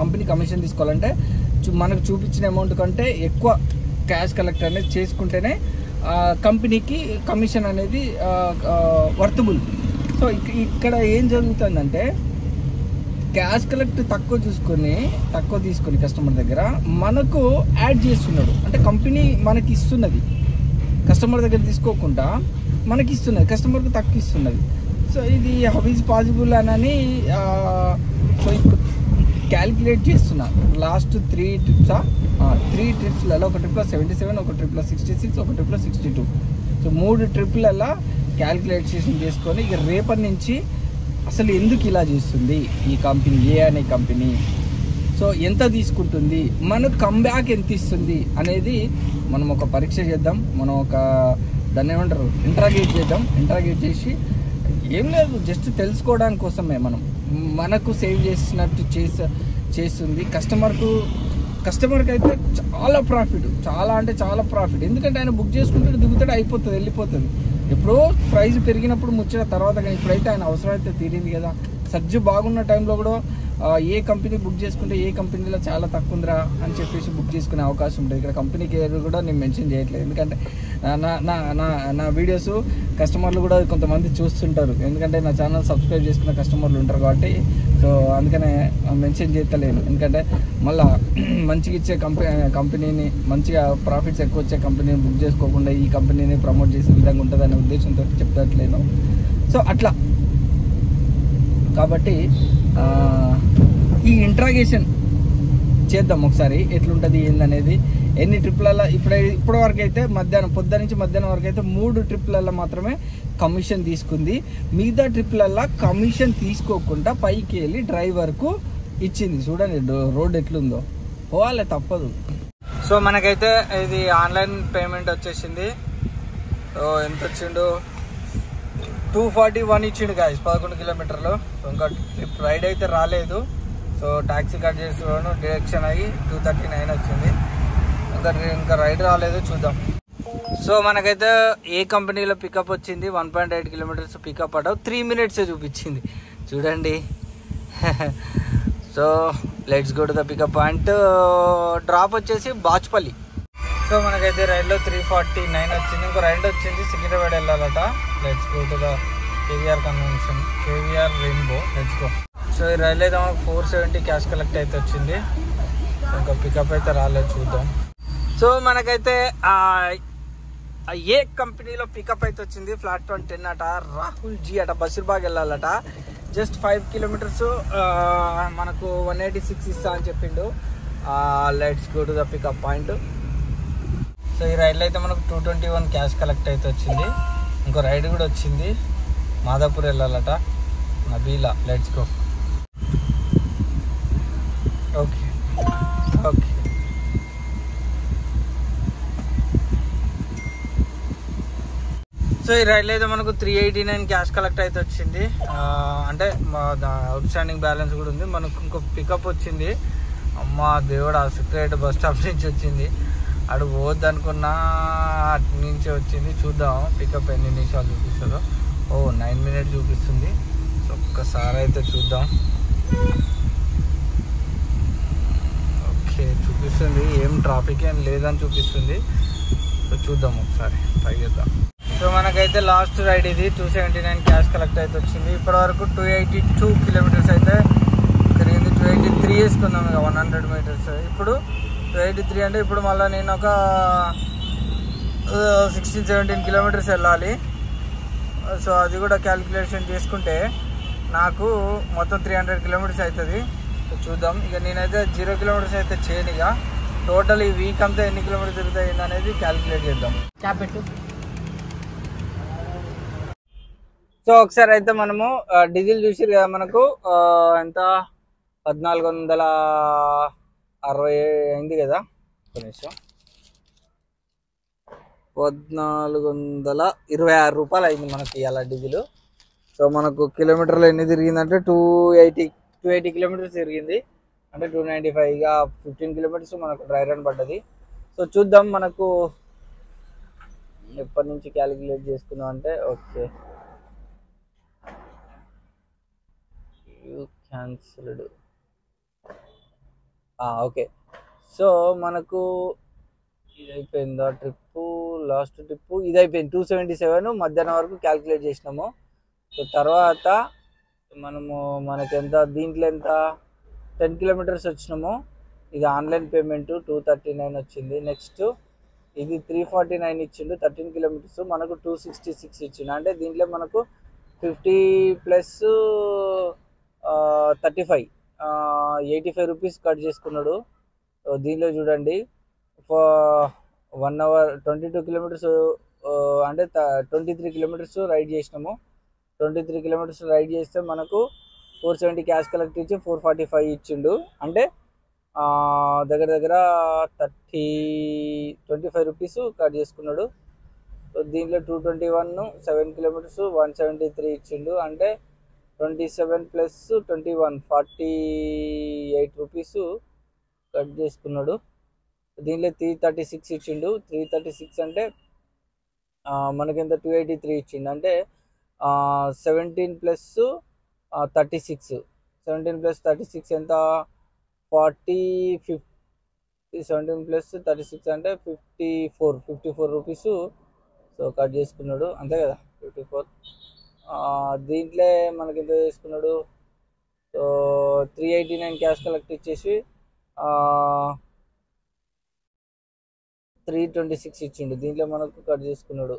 కంపెనీ కమిషన్ తీసుకోవాలంటే మనకు చూపించిన అమౌంట్ కంటే ఎక్కువ క్యాష్ కలెక్ట్ అనేది చేసుకుంటేనే కంపెనీకి కమిషన్ అనేది వర్తబుల్. సో ఇక్కడ ఏం జరుగుతుందంటే క్యాష్ కలెక్ట్ తక్కువ తీసుకొని కస్టమర్ దగ్గర మనకు యాడ్ చేస్తున్నాడు. అంటే కంపెనీ మనకి ఇస్తున్నది, కస్టమర్ దగ్గర తీసుకోకుండా మనకి ఇస్తున్నది, కస్టమర్కి తక్కువ ఇస్తున్నది. సో ఇది హౌ ఈజ్ పాసిబుల్ అని సో ఇప్పుడు క్యాలిక్యులేట్ చేస్తున్నా. లాస్ట్ 3 ట్రిప్స్లలో ఒక ట్రిప్లో 77, ఒక ట్రిప్లో 66, ఒక ట్రిప్లో 62. సో 3 ట్రిప్లలో క్యాలిక్యులేషన్ చేసుకొని ఇక రేపటి నుంచి అసలు ఎందుకు ఇలా చేస్తుంది ఈ కంపెనీ, ఏ అనే కంపెనీ, సో ఎంత తీసుకుంటుంది, మనకు కమ్బ్యాక్ ఎంత ఇస్తుంది అనేది మనం ఒక పరీక్ష చేద్దాం. మనం ఒక దాన్ని ఏమంటారు, ఇంట్రాగేట్ చేద్దాం. ఇంట్రాగేట్ చేసి ఏం లేదు, జస్ట్ తెలుసుకోవడానికి కోసమే మనకు సేవ్ చేసినట్టు చేస్తుంది. కస్టమర్కి అయితే చాలా ప్రాఫిట్, చాలా అంటే చాలా ప్రాఫిట్. ఎందుకంటే ఆయన బుక్ చేసుకుంటే దిగుతాడు, అయిపోతుంది, వెళ్ళిపోతుంది. ఎప్పుడో ప్రైస్ పెరిగినప్పుడు ముచ్చట తర్వాత, కానీ ఇప్పుడైతే ఆయన అవసరం అయితే తీరింది కదా. సజ్జు బాగున్న టైంలో కూడా ఏ కంపెనీ బుక్ చేసుకుంటే ఏ కంపెనీలో చాలా తక్కువ ఉందిరా అని చెప్పేసి బుక్ చేసుకునే అవకాశం ఉంటుంది. ఇక్కడ కంపెనీ కేర్ కూడా నేను మెన్షన్ చేయట్లేదు, ఎందుకంటే నా వీడియోస్ కస్టమర్లు కూడా కొంతమంది చూస్తుంటారు. ఎందుకంటే నా ఛానల్ సబ్స్క్రైబ్ చేసుకున్న కస్టమర్లు ఉంటారు కాబట్టి, సో అందుకనే మెన్షన్ చేస్తలేను. ఎందుకంటే మళ్ళీ మంచిగా ఇచ్చే కంపెనీని, మంచిగా ప్రాఫిట్స్ ఎక్కువ వచ్చే కంపెనీని బుక్ చేసుకోకుండా ఈ కంపెనీని ప్రమోట్ చేసే విధంగా ఉంటుందనే ఉద్దేశంతో చెప్పట్లేను. సో అట్లా కాబట్టి ఈ ఇంట్రాగేషన్ చేద్దాం ఒకసారి, ఎట్లుంటుంది ఏందనేది. ఎన్ని ట్రిప్లలో ఇప్పటి వరకు అయితే పొద్దున్న నుంచి మధ్యాహ్నం వరకు అయితే 3 ట్రిప్లలో మాత్రమే కమిషన్ తీసుకుంది. మిగతా ట్రిప్లలో కమిషన్ తీసుకోకుండా పైకి వెళ్ళి డ్రైవర్కు ఇచ్చింది. చూడండి రోడ్ ఎట్లుందో, పోవాలి తప్పదు. సో మనకైతే ఇది ఆన్లైన్ పేమెంట్ వచ్చేసింది. ఎంత వచ్చిండు, 241 ఇచ్చిండు గాయస్, 11 కిలోమీటర్లు. సో ఇంకా ట్రిప్ రైడ్ అయితే రాలేదు. సో ట్యాక్సీ కట్ చేస్తున్నాను, డైరెక్షన్ అయ్యి 239 వచ్చింది. ఇంకా రైడ్ రాలేదు, చూద్దాం. సో మనకైతే ఏ కంపెనీలో పికప్ వచ్చింది, 1.8 కిలోమీటర్స్ పికప్ అవ్వడం 3 minutes చూపించింది. చూడండి. So let's go to the pickup point. Drop వచ్చేసి బాచ్పల్లి. సో మనకైతే రైడ్లో 349 వచ్చింది. ఇంకో రైడ్ వచ్చింది, సికింద్రాబాద్ వెళ్ళాలట. Let's go to the KVR convention, KVR rainbow. Let's go. So ఈ రైల్లో అయితే మనకు 470 క్యాష్ కలెక్ట్ అయితే వచ్చింది. ఇంకా పికప్ అయితే రాలేదు, చూద్దాం. సో మనకైతే ఏ కంపెనీలో పికప్ అయితే వచ్చింది, ప్లాట్ఫామ్ 10 అట, రాహుల్ జీ అట, బషీర్బాగ్ వెళ్ళాలట. జస్ట్ 5 కిలోమీటర్స్ మనకు 186 ఇస్తా అని చెప్పిండు. Let's go to the pickup point. So ఈ రైడ్లో అయితే మనకు 221 క్యాష్ కలెక్ట్ అయితే వచ్చింది. ఇంకో రైడ్ కూడా వచ్చింది, మాదాపూర్ వెళ్ళాలట, Nabeela. Let's go. Okay. So ఈ రైడ్లో అయితే మనకు 389 క్యాష్ కలెక్ట్ అయితే వచ్చింది. అంటే అవుట్ స్టాండింగ్ బ్యాలెన్స్ కూడా ఉంది. మనకు ఇంకో పికప్ వచ్చింది. అమ్మా దేవుడు, ఆ సెక్రటరీ బస్ స్టాప్ నుంచి వచ్చింది. అటు పోవద్దు అనుకున్నా, అటు నుంచి వచ్చింది. చూద్దాం పికప్ ఎన్ని నిమిషాలు చూపిస్తుందో. 9 minutes చూపిస్తుంది. సో ఒక్కసారి అయితే చూద్దాం. ఓకే చూపిస్తుంది, ఏం ట్రాఫిక్ ఏం లేదని చూపిస్తుంది. సో చూద్దాం, ఒకసారి ట్రై చేద్దాం. సో మనకైతే లాస్ట్ రైడ్ ఇది. 279 క్యాష్ కలెక్ట్ అయితే వచ్చింది. ఇప్పటివరకు 282 kilometers అయితే తిరిగింది. 283 వేసుకుందాం ఇక 100 meters. ఇప్పుడు 283 అంటే ఇప్పుడు మళ్ళీ నేను ఒక 16-17 kilometers వెళ్ళాలి. సో అది కూడా క్యాలిక్యులేషన్ చేసుకుంటే నాకు మొత్తం 300 kilometers అవుతుంది. సో చూద్దాం. ఇక నేనైతే 0 kilometers అయితే చేయను. ఇక టోటల్ ఈ వీక్ అంతా ఎన్ని కిలోమీటర్స్ తిరుగుతాయి అనేది క్యాలిక్యులేట్ చేద్దాం. సో ఒకసారి అయితే మనము డీజిల్ చూసి కదా, మనకు ఎంత 1460 అయింది కదా. కనీసం 1426 రూపాయలు అయింది మనకి ఇవాళ డీజిల్. సో మనకు కిలోమీటర్లు ఎన్ని తిరిగిందంటే 280 kilometers తిరిగింది. అంటే 295. ఇక 15 kilometers మనకు డ్రై రన్ పడ్డది. సో చూద్దాం మనకు ఎప్పటి నుంచి క్యాలిక్యులేట్ చేసుకుందాం అంటే, ఓకే క్యాన్సిల్డ్. ఓకే. సో మనకు ఇది అయిపోయిందా ట్రిప్పు, లాస్ట్ ట్రిప్పు ఇది అయిపోయింది. 277 మధ్యాహ్నం వరకు క్యాలిక్యులేట్ చేసినాము. సో తర్వాత మనకి ఎంత, దీంట్లో ఎంత 10 kilometers వచ్చినాము. ఇది ఆన్లైన్ పేమెంట్ 239 వచ్చింది. నెక్స్ట్ ఇది 349 ఇచ్చిండు 13 kilometers, మనకు 266 ఇచ్చిండు. అంటే దీంట్లో మనకు 50 + 35 85 rupees కట్ చేసుకున్నాడు. దీనిలో చూడండి 1 hour 22 kilometers అంటే 23 kilometers రైడ్ చేసినాము. 23 kilometers రైడ్ చేస్తే మనకు 470 క్యాష్ కలెక్ట్ ఇచ్చి 445 ఇచ్చిండు. అంటే దగ్గర దగ్గర 25 rupees కట్ చేసుకున్నాడు. దీంట్లో 221 7 kilometers 173 ఇచ్చిండు. అంటే 27 + 21 48 rupees కట్ చేసుకున్నాడు. దీంట్లో 336 ఇచ్చిండు. 336 అంటే మనకింత 283 ఇచ్చిండు. అంటే 17 + 36 17 + 36 ఎంత 40 50 17 + 36 అంటే 54 rupees సో కట్ చేసుకున్నాడు. అంతే కదా 54. దీంట్లో మనకి ఎంత చేసుకున్నాడు. సో 389 క్యాష్ కలెక్ట్ ఇచ్చేసి 326 ఇచ్చిండు. దీంట్లో మనకు కట్ చేసుకున్నాడు.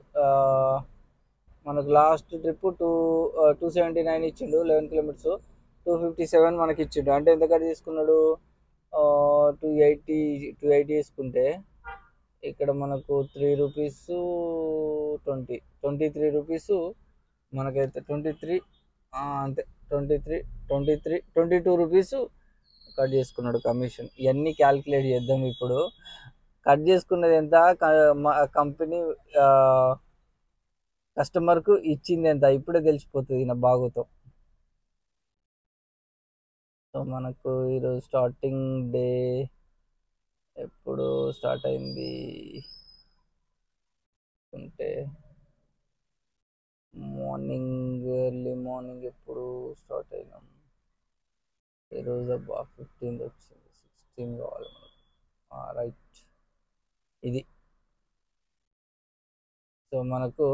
మనకు లాస్ట్ ట్రిప్ 279 ఇచ్చిండు 11 kilometers 257 మనకి ఇచ్చిండు. అంటే ఎంత కట్ చేసుకున్నాడు 280 వేసుకుంటే ఇక్కడ మనకు 3 rupees 23 rupees మనకైతే 23 అంతే 22 rupees కట్ చేసుకున్నాడు కమిషన్. ఇవన్నీ క్యాలిక్యులేట్ చేద్దాం. ఇప్పుడు కట్ చేసుకున్నది ఎంత, కంపెనీ కస్టమర్కు ఇచ్చింది ఎంత ఇప్పుడే తెలిసిపోతుంది నా బాగోతం. సో మనకు ఈరోజు స్టార్టింగ్ డే ఎప్పుడు స్టార్ట్ అయింది అంటే ఎర్లీ మార్నింగ్ ఎప్పుడు స్టార్ట్ అయినాం. ఈరోజు 15 వచ్చింది, 16 కావాలి మనకు. రైట్ ఇది. సో మనకు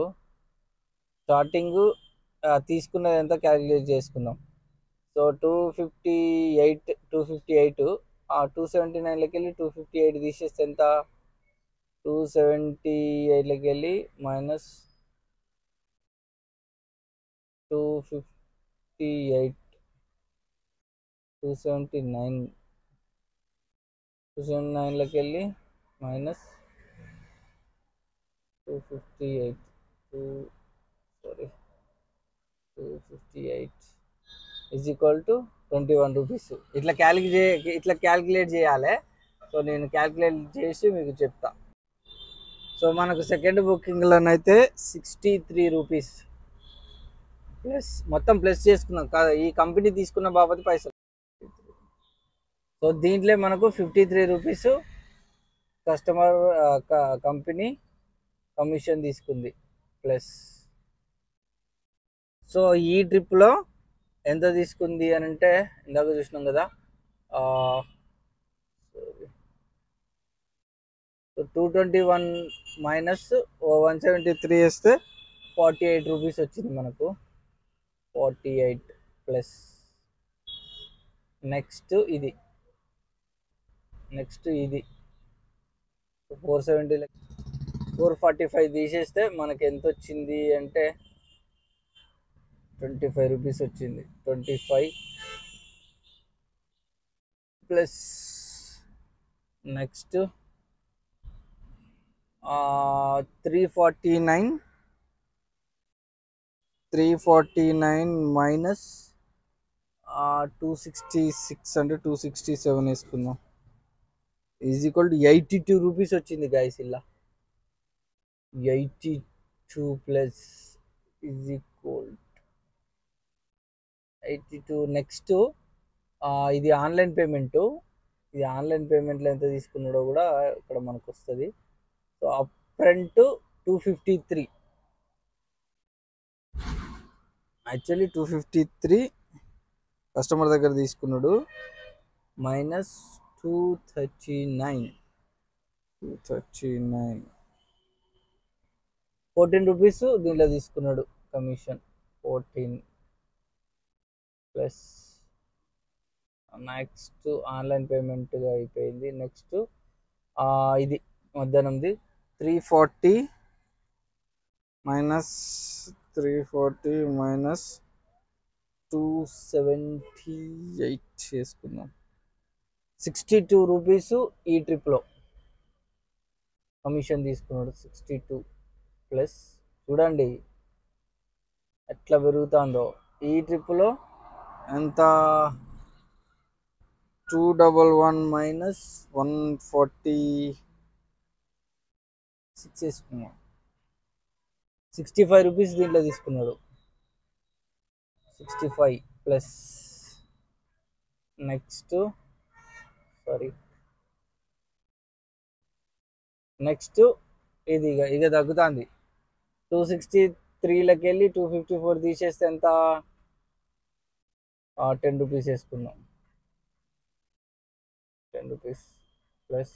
స్టార్టింగ్ తీసుకున్నది ఎంత క్యాలిక్యులేట్ చేసుకుందాం. సో 258 279లోకి వెళ్ళి 258 తీసేస్తే ఎంత 278లోకి వెళ్ళి -258 279లోకి వెళ్ళి -258 258 ఈజ్ ఈక్వల్ టు 21 rupees. ఇట్లా క్యాలిక్యులేట్ చేయాలి. సో నేను క్యాలిక్యులేట్ చేసి మీకు చెప్తా. సో మనకు సెకండ్ బుకింగ్లోనైతే 63 rupees ప్లస్ మొత్తం ప్లస్ చేసుకున్నాం ఈ కంపెనీ తీసుకున్న బాబతి పైసలు. సో దీంట్లో మనకు 53 rupees కస్టమర్ కంపెనీ కమిషన్ తీసుకుంది ప్లస్. సో ఈ ట్రిప్లో ఎంత తీసుకుంది అని అంటే ఇందాక చూసినాం కదా, 221 మైనస్ 173 వేస్తే 48 రూపీస్ వచ్చింది మనకు. 48 ప్లస్ నెక్స్ట్ ఇది 470 445 తీసేస్తే మనకి ఎంత వచ్చింది అంటే 25 రూపీస్ వచ్చింది. 25 ప్లస్ నెక్స్ట్ 349 మైనస్ 266 అంటే 267 వేసుకుందాం, ఈజ్ ఈక్వల్ టు 82 రూపీస్ వచ్చింది గైస్. ఇలా 82 ప్లస్ ఈజ్ ఈక్వల్ 82. నెక్స్ట్ ఇది ఆన్లైన్ పేమెంటు. ఇది ఆన్లైన్ పేమెంట్లో ఎంత తీసుకున్నాడో కూడా ఇక్కడ మనకు వస్తుంది. So up front 253, actually 253 customer దగ్గర తీసుకున్నాడు, మైనస్ 239 14 రూపీస్ దీంట్లో తీసుకున్నాడు కమిషన్. 14 ప్లస్ నెక్స్ట్ ఆన్లైన్ పేమెంట్గా అయిపోయింది. నెక్స్ట్ ఇది మధ్యాహ్నంది 340 మైనస్ 278 చేసుకుందాం. 62 రూపీస్ ఈ ట్రిప్లో కమిషన్ తీసుకున్నాడు. 62 ప్లస్ చూడండి ఎట్లా పెరుగుతుందో. ఈ ట్రిప్లో ఎంత 211 మైనస్ 146 వేసుకున్నాం. 65 రూపీస్ దీంట్లో తీసుకున్నాడు. 65 ప్లస్ నెక్స్ట్ ఇది ఇక తగ్గుతుంది. 263లకి వెళ్ళి 254 తీసేస్తే ఎంత 10 రూపీస్ వేసుకుందాం. 10 రూపీస్ ప్లస్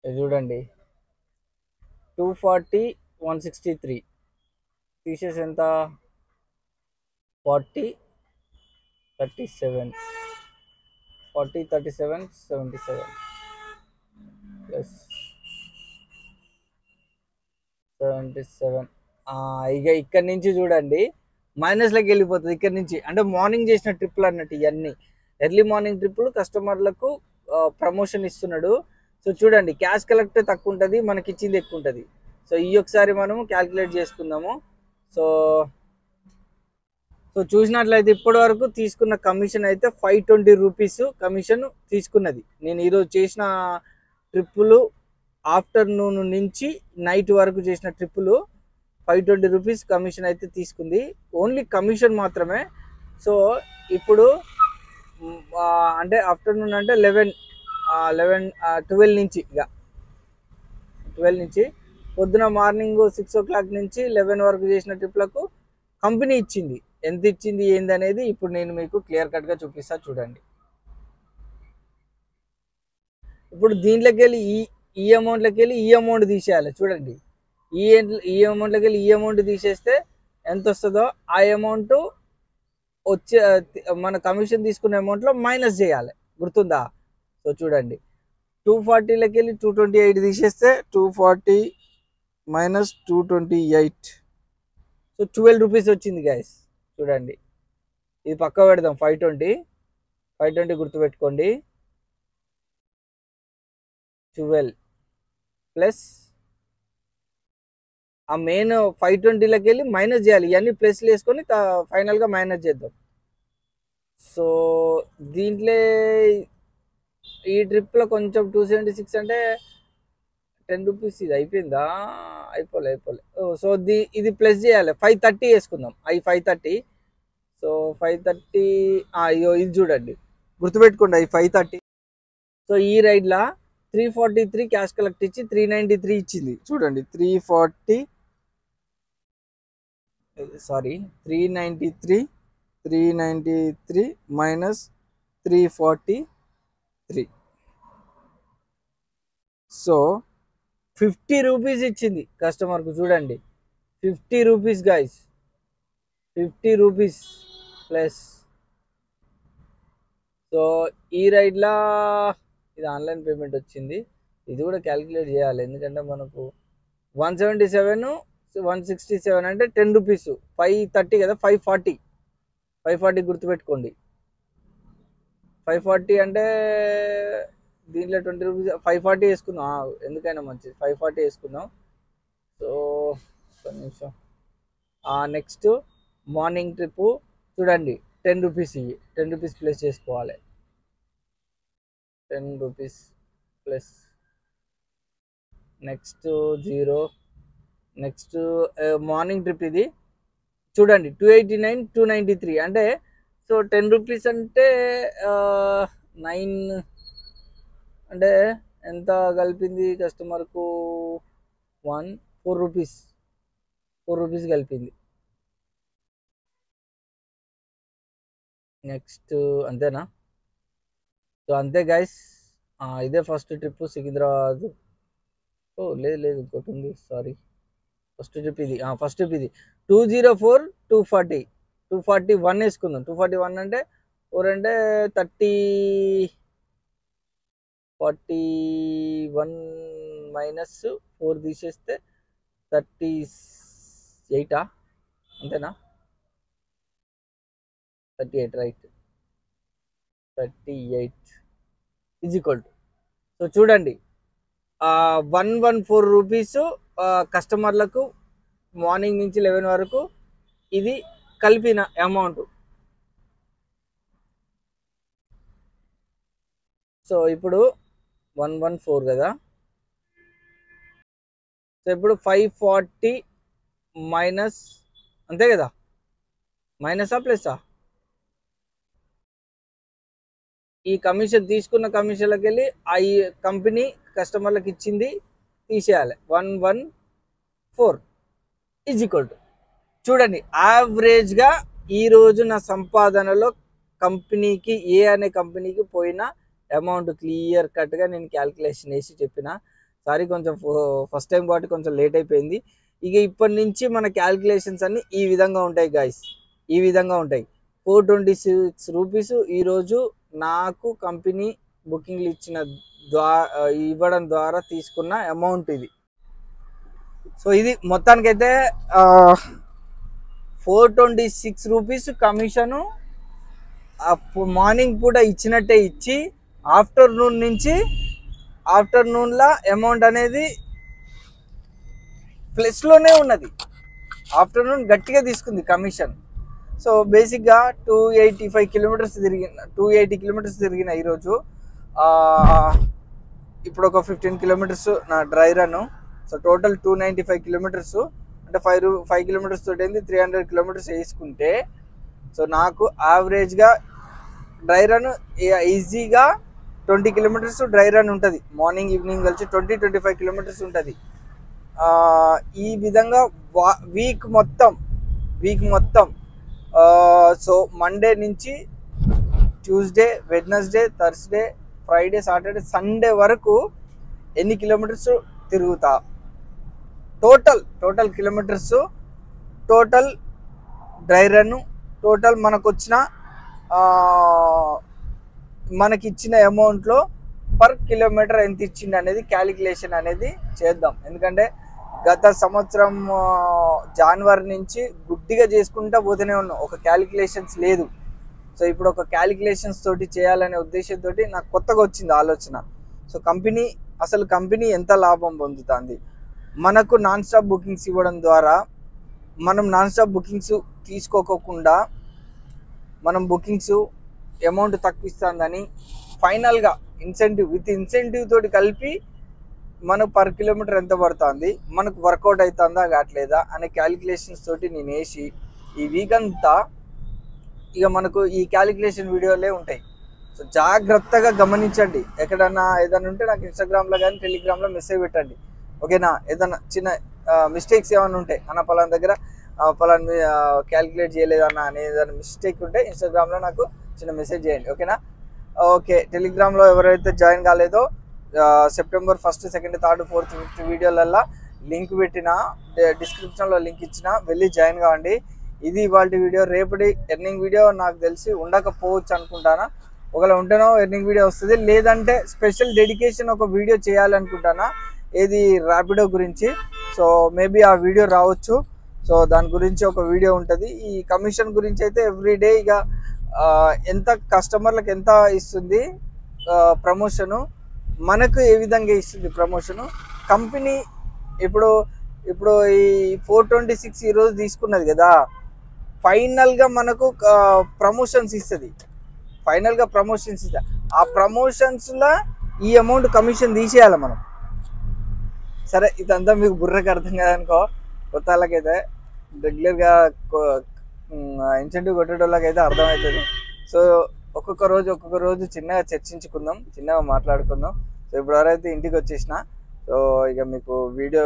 చూడండి 240 163 తీసేసి ఎంత 40 37 77 ప్లస్ 77. ఇక ఇక్కడ నుంచి చూడండి మైనస్లోకి వెళ్ళిపోతుంది. ఇక్కడ నుంచి అంటే మార్నింగ్ చేసిన ట్రిప్పులు అన్నట్టు ఇవన్నీ ఎర్లీ మార్నింగ్ ట్రిప్పులు కస్టమర్లకు ప్రమోషన్ ఇస్తున్నాడు. సో చూడండి క్యాష్ కలెక్ట్ తక్కువ ఉంటుంది, మనకి ఇచ్చింది ఎక్కువ ఉంటుంది. సో ఈ ఒకసారి మనము క్యాల్కులేట్ చేసుకుందాము. సో చూసినట్లయితే ఇప్పటి వరకు తీసుకున్న కమిషన్ అయితే 520 రూపీస్ కమిషన్ తీసుకున్నది. నేను ఈరోజు చేసిన ట్రిప్పులు ఆఫ్టర్నూన్ నుంచి నైట్ వరకు చేసిన ట్రిప్పులు 520 రూపీస్ కమిషన్ అయితే తీసుకుంది, ఓన్లీ కమిషన్ మాత్రమే. సో ఇప్పుడు అంటే ఆఫ్టర్నూన్ అంటే 12 నుంచి ఇక 12 నుంచి పొద్దున మార్నింగ్ 6 o'clock నుంచి 11 వరకు చేసిన ట్రిప్లకు కంపెనీ ఇచ్చింది. ఎంత ఇచ్చింది ఏంది అనేది ఇప్పుడు నేను మీకు క్లియర్ కట్గా చూపిస్తా చూడండి. ఇప్పుడు దీంట్లోకి వెళ్ళి ఈ అమౌంట్లోకి వెళ్ళి ఈ అమౌంట్ తీసేయాలి. చూడండి ఈ అమౌంట్లోకి వెళ్ళి ఈ అమౌంట్ తీసేస్తే ఎంత వస్తుందో ఆ అమౌంట్ వచ్చే మన కమిషన్ తీసుకున్న అమౌంట్లో మైనస్ చేయాలి, గుర్తుందా? సో చూడండి 240లోకి వెళ్ళి 228 తీసేస్తే 240 మైనస్ 228, సో 12 రూపీస్ వచ్చింది గైస్. చూడండి ఇది పక్క పెడదాం. 520 గుర్తుపెట్టుకోండి. 12 ప్లస్ ఆ మెయిన్ 520లోకి వెళ్ళి మైనస్ చేయాలి, ఇవన్నీ ప్లస్లు వేసుకొని ఫైనల్గా మైనస్ చేద్దాం. సో దీంట్లో ఈ ట్రిప్లో కొంచెం 276 అంటే 10 రూపీస్ ఇది అయిపోయిందా? అయిపోలే. సో ఇది ప్లస్ చేయాలి, 530 వేసుకుందాం. 530. సో 530 ఇది చూడండి గుర్తుపెట్టుకోండి, 530. సో ఈ రైడ్లా 343 క్యాష్ కలెక్ట్ ఇచ్చి 393 ఇచ్చింది. చూడండి 393 మైనస్ 343. సో 50 రూపీస్ ఇచ్చింది కస్టమర్కు. చూడండి 50 rupees guys, 50 rupees plus. So ఈ రైడ్లా ఇది ఆన్లైన్ పేమెంట్ వచ్చింది. ఇది కూడా క్యాలిక్యులేట్ చేయాలి, ఎందుకంటే మనకు 177 167 అంటే 10 రూపీస్, 530 కదా, 540 గుర్తుపెట్టుకోండి. 540 అంటే దీంట్లో 20 రూపీస్, 540 వేసుకుందాం, ఎందుకైనా మంచిది 540 వేసుకుందాం. సో ఒక నిమిషం. నెక్స్ట్ మార్నింగ్ ట్రిప్ చూడండి 10 రూపీస్, 10 రూపీస్ ప్లస్ చేసుకోవాలి. 10 rupees plus. Next 0. Next morning trip ఇది చూడండి 289 293 అంటే సో 10 రూపీస్ అంటే 9 అంటే ఎంత కలిపింది కస్టమర్కు? 4 రూపీస్ కలిపింది. నెక్స్ట్ అంతేనా? సో అంతే గైస్, ఇదే ఫస్ట్ ట్రిప్ సికింద్రాబాద్. లేదు ఇంకోటి ఉంది, సారీ. ఫస్ట్ ట్రిప్ ఇది, 204 241 వేసుకుందాం. 241 అంటే 4 అంటే 41 మైనస్ 4 తీసేస్తే 38 అంతేనా? 38 right. 38 is equal to. So చూడండి 114 రూపీస్ కస్టమర్లకు మార్నింగ్ నుంచి 11 వరకు ఇది కలిపిన అమౌంట్. సో ఇప్పుడు 114 కదా, సో ఇప్పుడు 540 మైనస్ అంతే కదా, మైనసా ప్లస్సా? ఈ కమిషన్ తీసుకున్న కమిషన్లకు వెళ్ళి ఈ కంపెనీ కస్టమర్లకు ఇచ్చింది తీసేయాలి. 114 ఈజ్ ఈక్వల్ టు. చూడండి యావరేజ్గా ఈరోజు నా సంపాదనలో కంపెనీకి ఏ అనే కంపెనీకి పోయిన అమౌంట్ క్లియర్ కట్గా నేను క్యాల్కులేషన్ వేసి చెప్పిన. సారీ కొంచెం ఫస్ట్ టైం కాబట్టి కొంచెం లేట్ అయిపోయింది. ఇక ఇప్పటి నుంచి మన క్యాల్కులేషన్స్ అన్నీ ఈ విధంగా ఉంటాయి గాయస్, ఈ విధంగా ఉంటాయి. 426 రూపీస్ ఈరోజు నాకు కంపెనీ బుకింగ్లు ఇవ్వడం ద్వారా తీసుకున్న అమౌంట్ ఇది. సో ఇది మొత్తానికైతే 426 రూపీస్ కమిషను మార్నింగ్ పూట ఇచ్చినట్టే ఇచ్చి ఆఫ్టర్నూన్లో అమౌంట్ అనేది ప్లస్లోనే ఉన్నది. ఆఫ్టర్నూన్ గట్టిగా తీసుకుంది కమిషన్. సో బేసిక్గా 280 కిలోమీటర్స్ తిరిగిన ఈరోజు. ఇప్పుడు ఒక 15 కిలోమీటర్స్ నా dry run. So total 295 kilometres అంటే 5 కిలోమీటర్స్ తోటి 300 కిలోమీటర్స్ వేసుకుంటే సో నాకు యావరేజ్గా డ్రై రన్ ఈజీగా 20 కిలోమీటర్స్ డ్రై రన్ ఉంటుంది. మార్నింగ్ ఈవినింగ్ కలిసి 20-25 కిలోమీటర్స్ ఉంటుంది. ఈ విధంగా వీక్ మొత్తం సో మండే నుంచి Tuesday, Wednesday, Thursday, Friday, Saturday, Sunday వరకు ఎన్ని కిలోమీటర్స్ తిరుగుతా, total kilometres, total dry run, total మనకి ఇచ్చిన అమౌంట్లో పర్ కిలోమీటర్ ఎంత ఇచ్చింది అనేది క్యాలిక్యులేషన్ అనేది చేద్దాం. ఎందుకంటే గత సంవత్సరం జనవరి నుంచి గుడ్డిగా చేసుకుంటా పోతూనే ఉన్నాం, ఒక క్యాలిక్యులేషన్స్ లేదు. సో ఇప్పుడు ఒక క్యాలిక్యులేషన్స్ తోటి చేయాలనే ఉద్దేశంతో నాకు కొత్తగా వచ్చింది ఆలోచన. సో కంపెనీ ఎంత లాభం పొందుతుంది, మనకు నాన్ స్టాప్ బుకింగ్స్ ఇవ్వడం ద్వారా మనం నాన్ స్టాప్ బుకింగ్స్ తీసుకోకుండా మనం బుకింగ్స్ అమౌంట్ తక్కువ ఇస్తుందని ఫైనల్గా ఇన్సెంటివ్ తోటి కలిపి మనకు పర్ కిలోమీటర్ ఎంత పడుతుంది, మనకు వర్కౌట్ అవుతుందా కావట్లేదా అనే క్యాలిక్యులేషన్స్ తోటి నేను వేసి ఈ వీక్ అంతా ఇక మనకు ఈ క్యాలిక్యులేషన్ వీడియోలే ఉంటాయి. సో జాగ్రత్తగా గమనించండి. ఎక్కడన్నా ఏదైనా ఉంటే నాకు ఇన్స్టాగ్రామ్లో కానీ టెలిగ్రామ్లో మెసేజ్ పెట్టండి, ఓకేనా? ఏదన్నా చిన్న మిస్టేక్స్ ఏమైనా ఉంటే అన్న పలానా దగ్గర పలానా క్యాలిక్యులేట్ చేయలేదన్న అనే ఏదైనా మిస్టేక్ ఉంటే ఇన్స్టాగ్రామ్లో నాకు చిన్న మెసేజ్ చేయండి, ఓకేనా? ఓకే, టెలిగ్రామ్లో ఎవరైతే జాయిన్ కాలేదో సెప్టెంబర్ 1, 2, 3, 4, 5 వీడియోలల్లో లింక్ పెట్టిన, డిస్క్రిప్షన్లో లింక్ ఇచ్చిన, వెళ్ళి జాయిన్ కావండి. ఇది ఇవాళ వీడియో. రేపటి ఎర్నింగ్ వీడియో నాకు తెలిసి ఉండకపోవచ్చు అనుకుంటానా. ఒకవేళ ఉంటేనో ఎర్నింగ్ వీడియో వస్తుంది, లేదంటే స్పెషల్ డెడికేషన్ ఒక వీడియో చేయాలనుకుంటానా, ఏది ర్యాపిడో గురించి. సో మేబీ ఆ వీడియో రావచ్చు. సో దాని గురించి ఒక వీడియో ఉంటుంది. ఈ కమిషన్ గురించి అయితే ఎవ్రీడే ఇక ఎంత కస్టమర్లకు ఎంత ఇస్తుంది ప్రమోషను, మనకు ఏ విధంగా ఇస్తుంది ప్రమోషను, కంపెనీ ఇప్పుడు ఈ 426 ఈరోజు తీసుకున్నది కదా, ఫైనల్గా మనకు ప్రమోషన్స్ ఇస్తుంది. ఆ ప్రమోషన్స్లో ఈ అమౌంట్ కమిషన్ తీసేయాలి మనం. సరే, ఇదంతా మీకు బుర్రకు అర్థం కాదనుకో, కొత్త వాళ్ళకైతే రెగ్యులర్గా ఇన్సెంటివ్ కొట్టేటోళ్ళకైతే అర్థమవుతుంది. సో ఒక్కొక్క రోజు చిన్నగా చర్చించుకుందాం, చిన్నగా మాట్లాడుకుందాం. సో ఇప్పుడు ఎవరైతే ఇంటికి వచ్చేసిన, సో ఇక మీకు వీడియో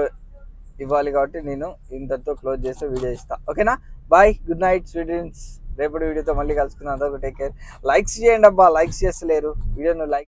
ఇవ్వాలి కాబట్టి నేను ఇంతతో క్లోజ్ చేస్తే వీడియో ఇస్తా, ఓకేనా? Bye, good night students. రేపటి వీడియోతో మళ్ళీ కలుసుకుందాం. అందరూ టేక్ కేర్. లైక్స్ చేయండి అబ్బా, లైక్స్ చేస్తలేరు వీడియోను. లైక్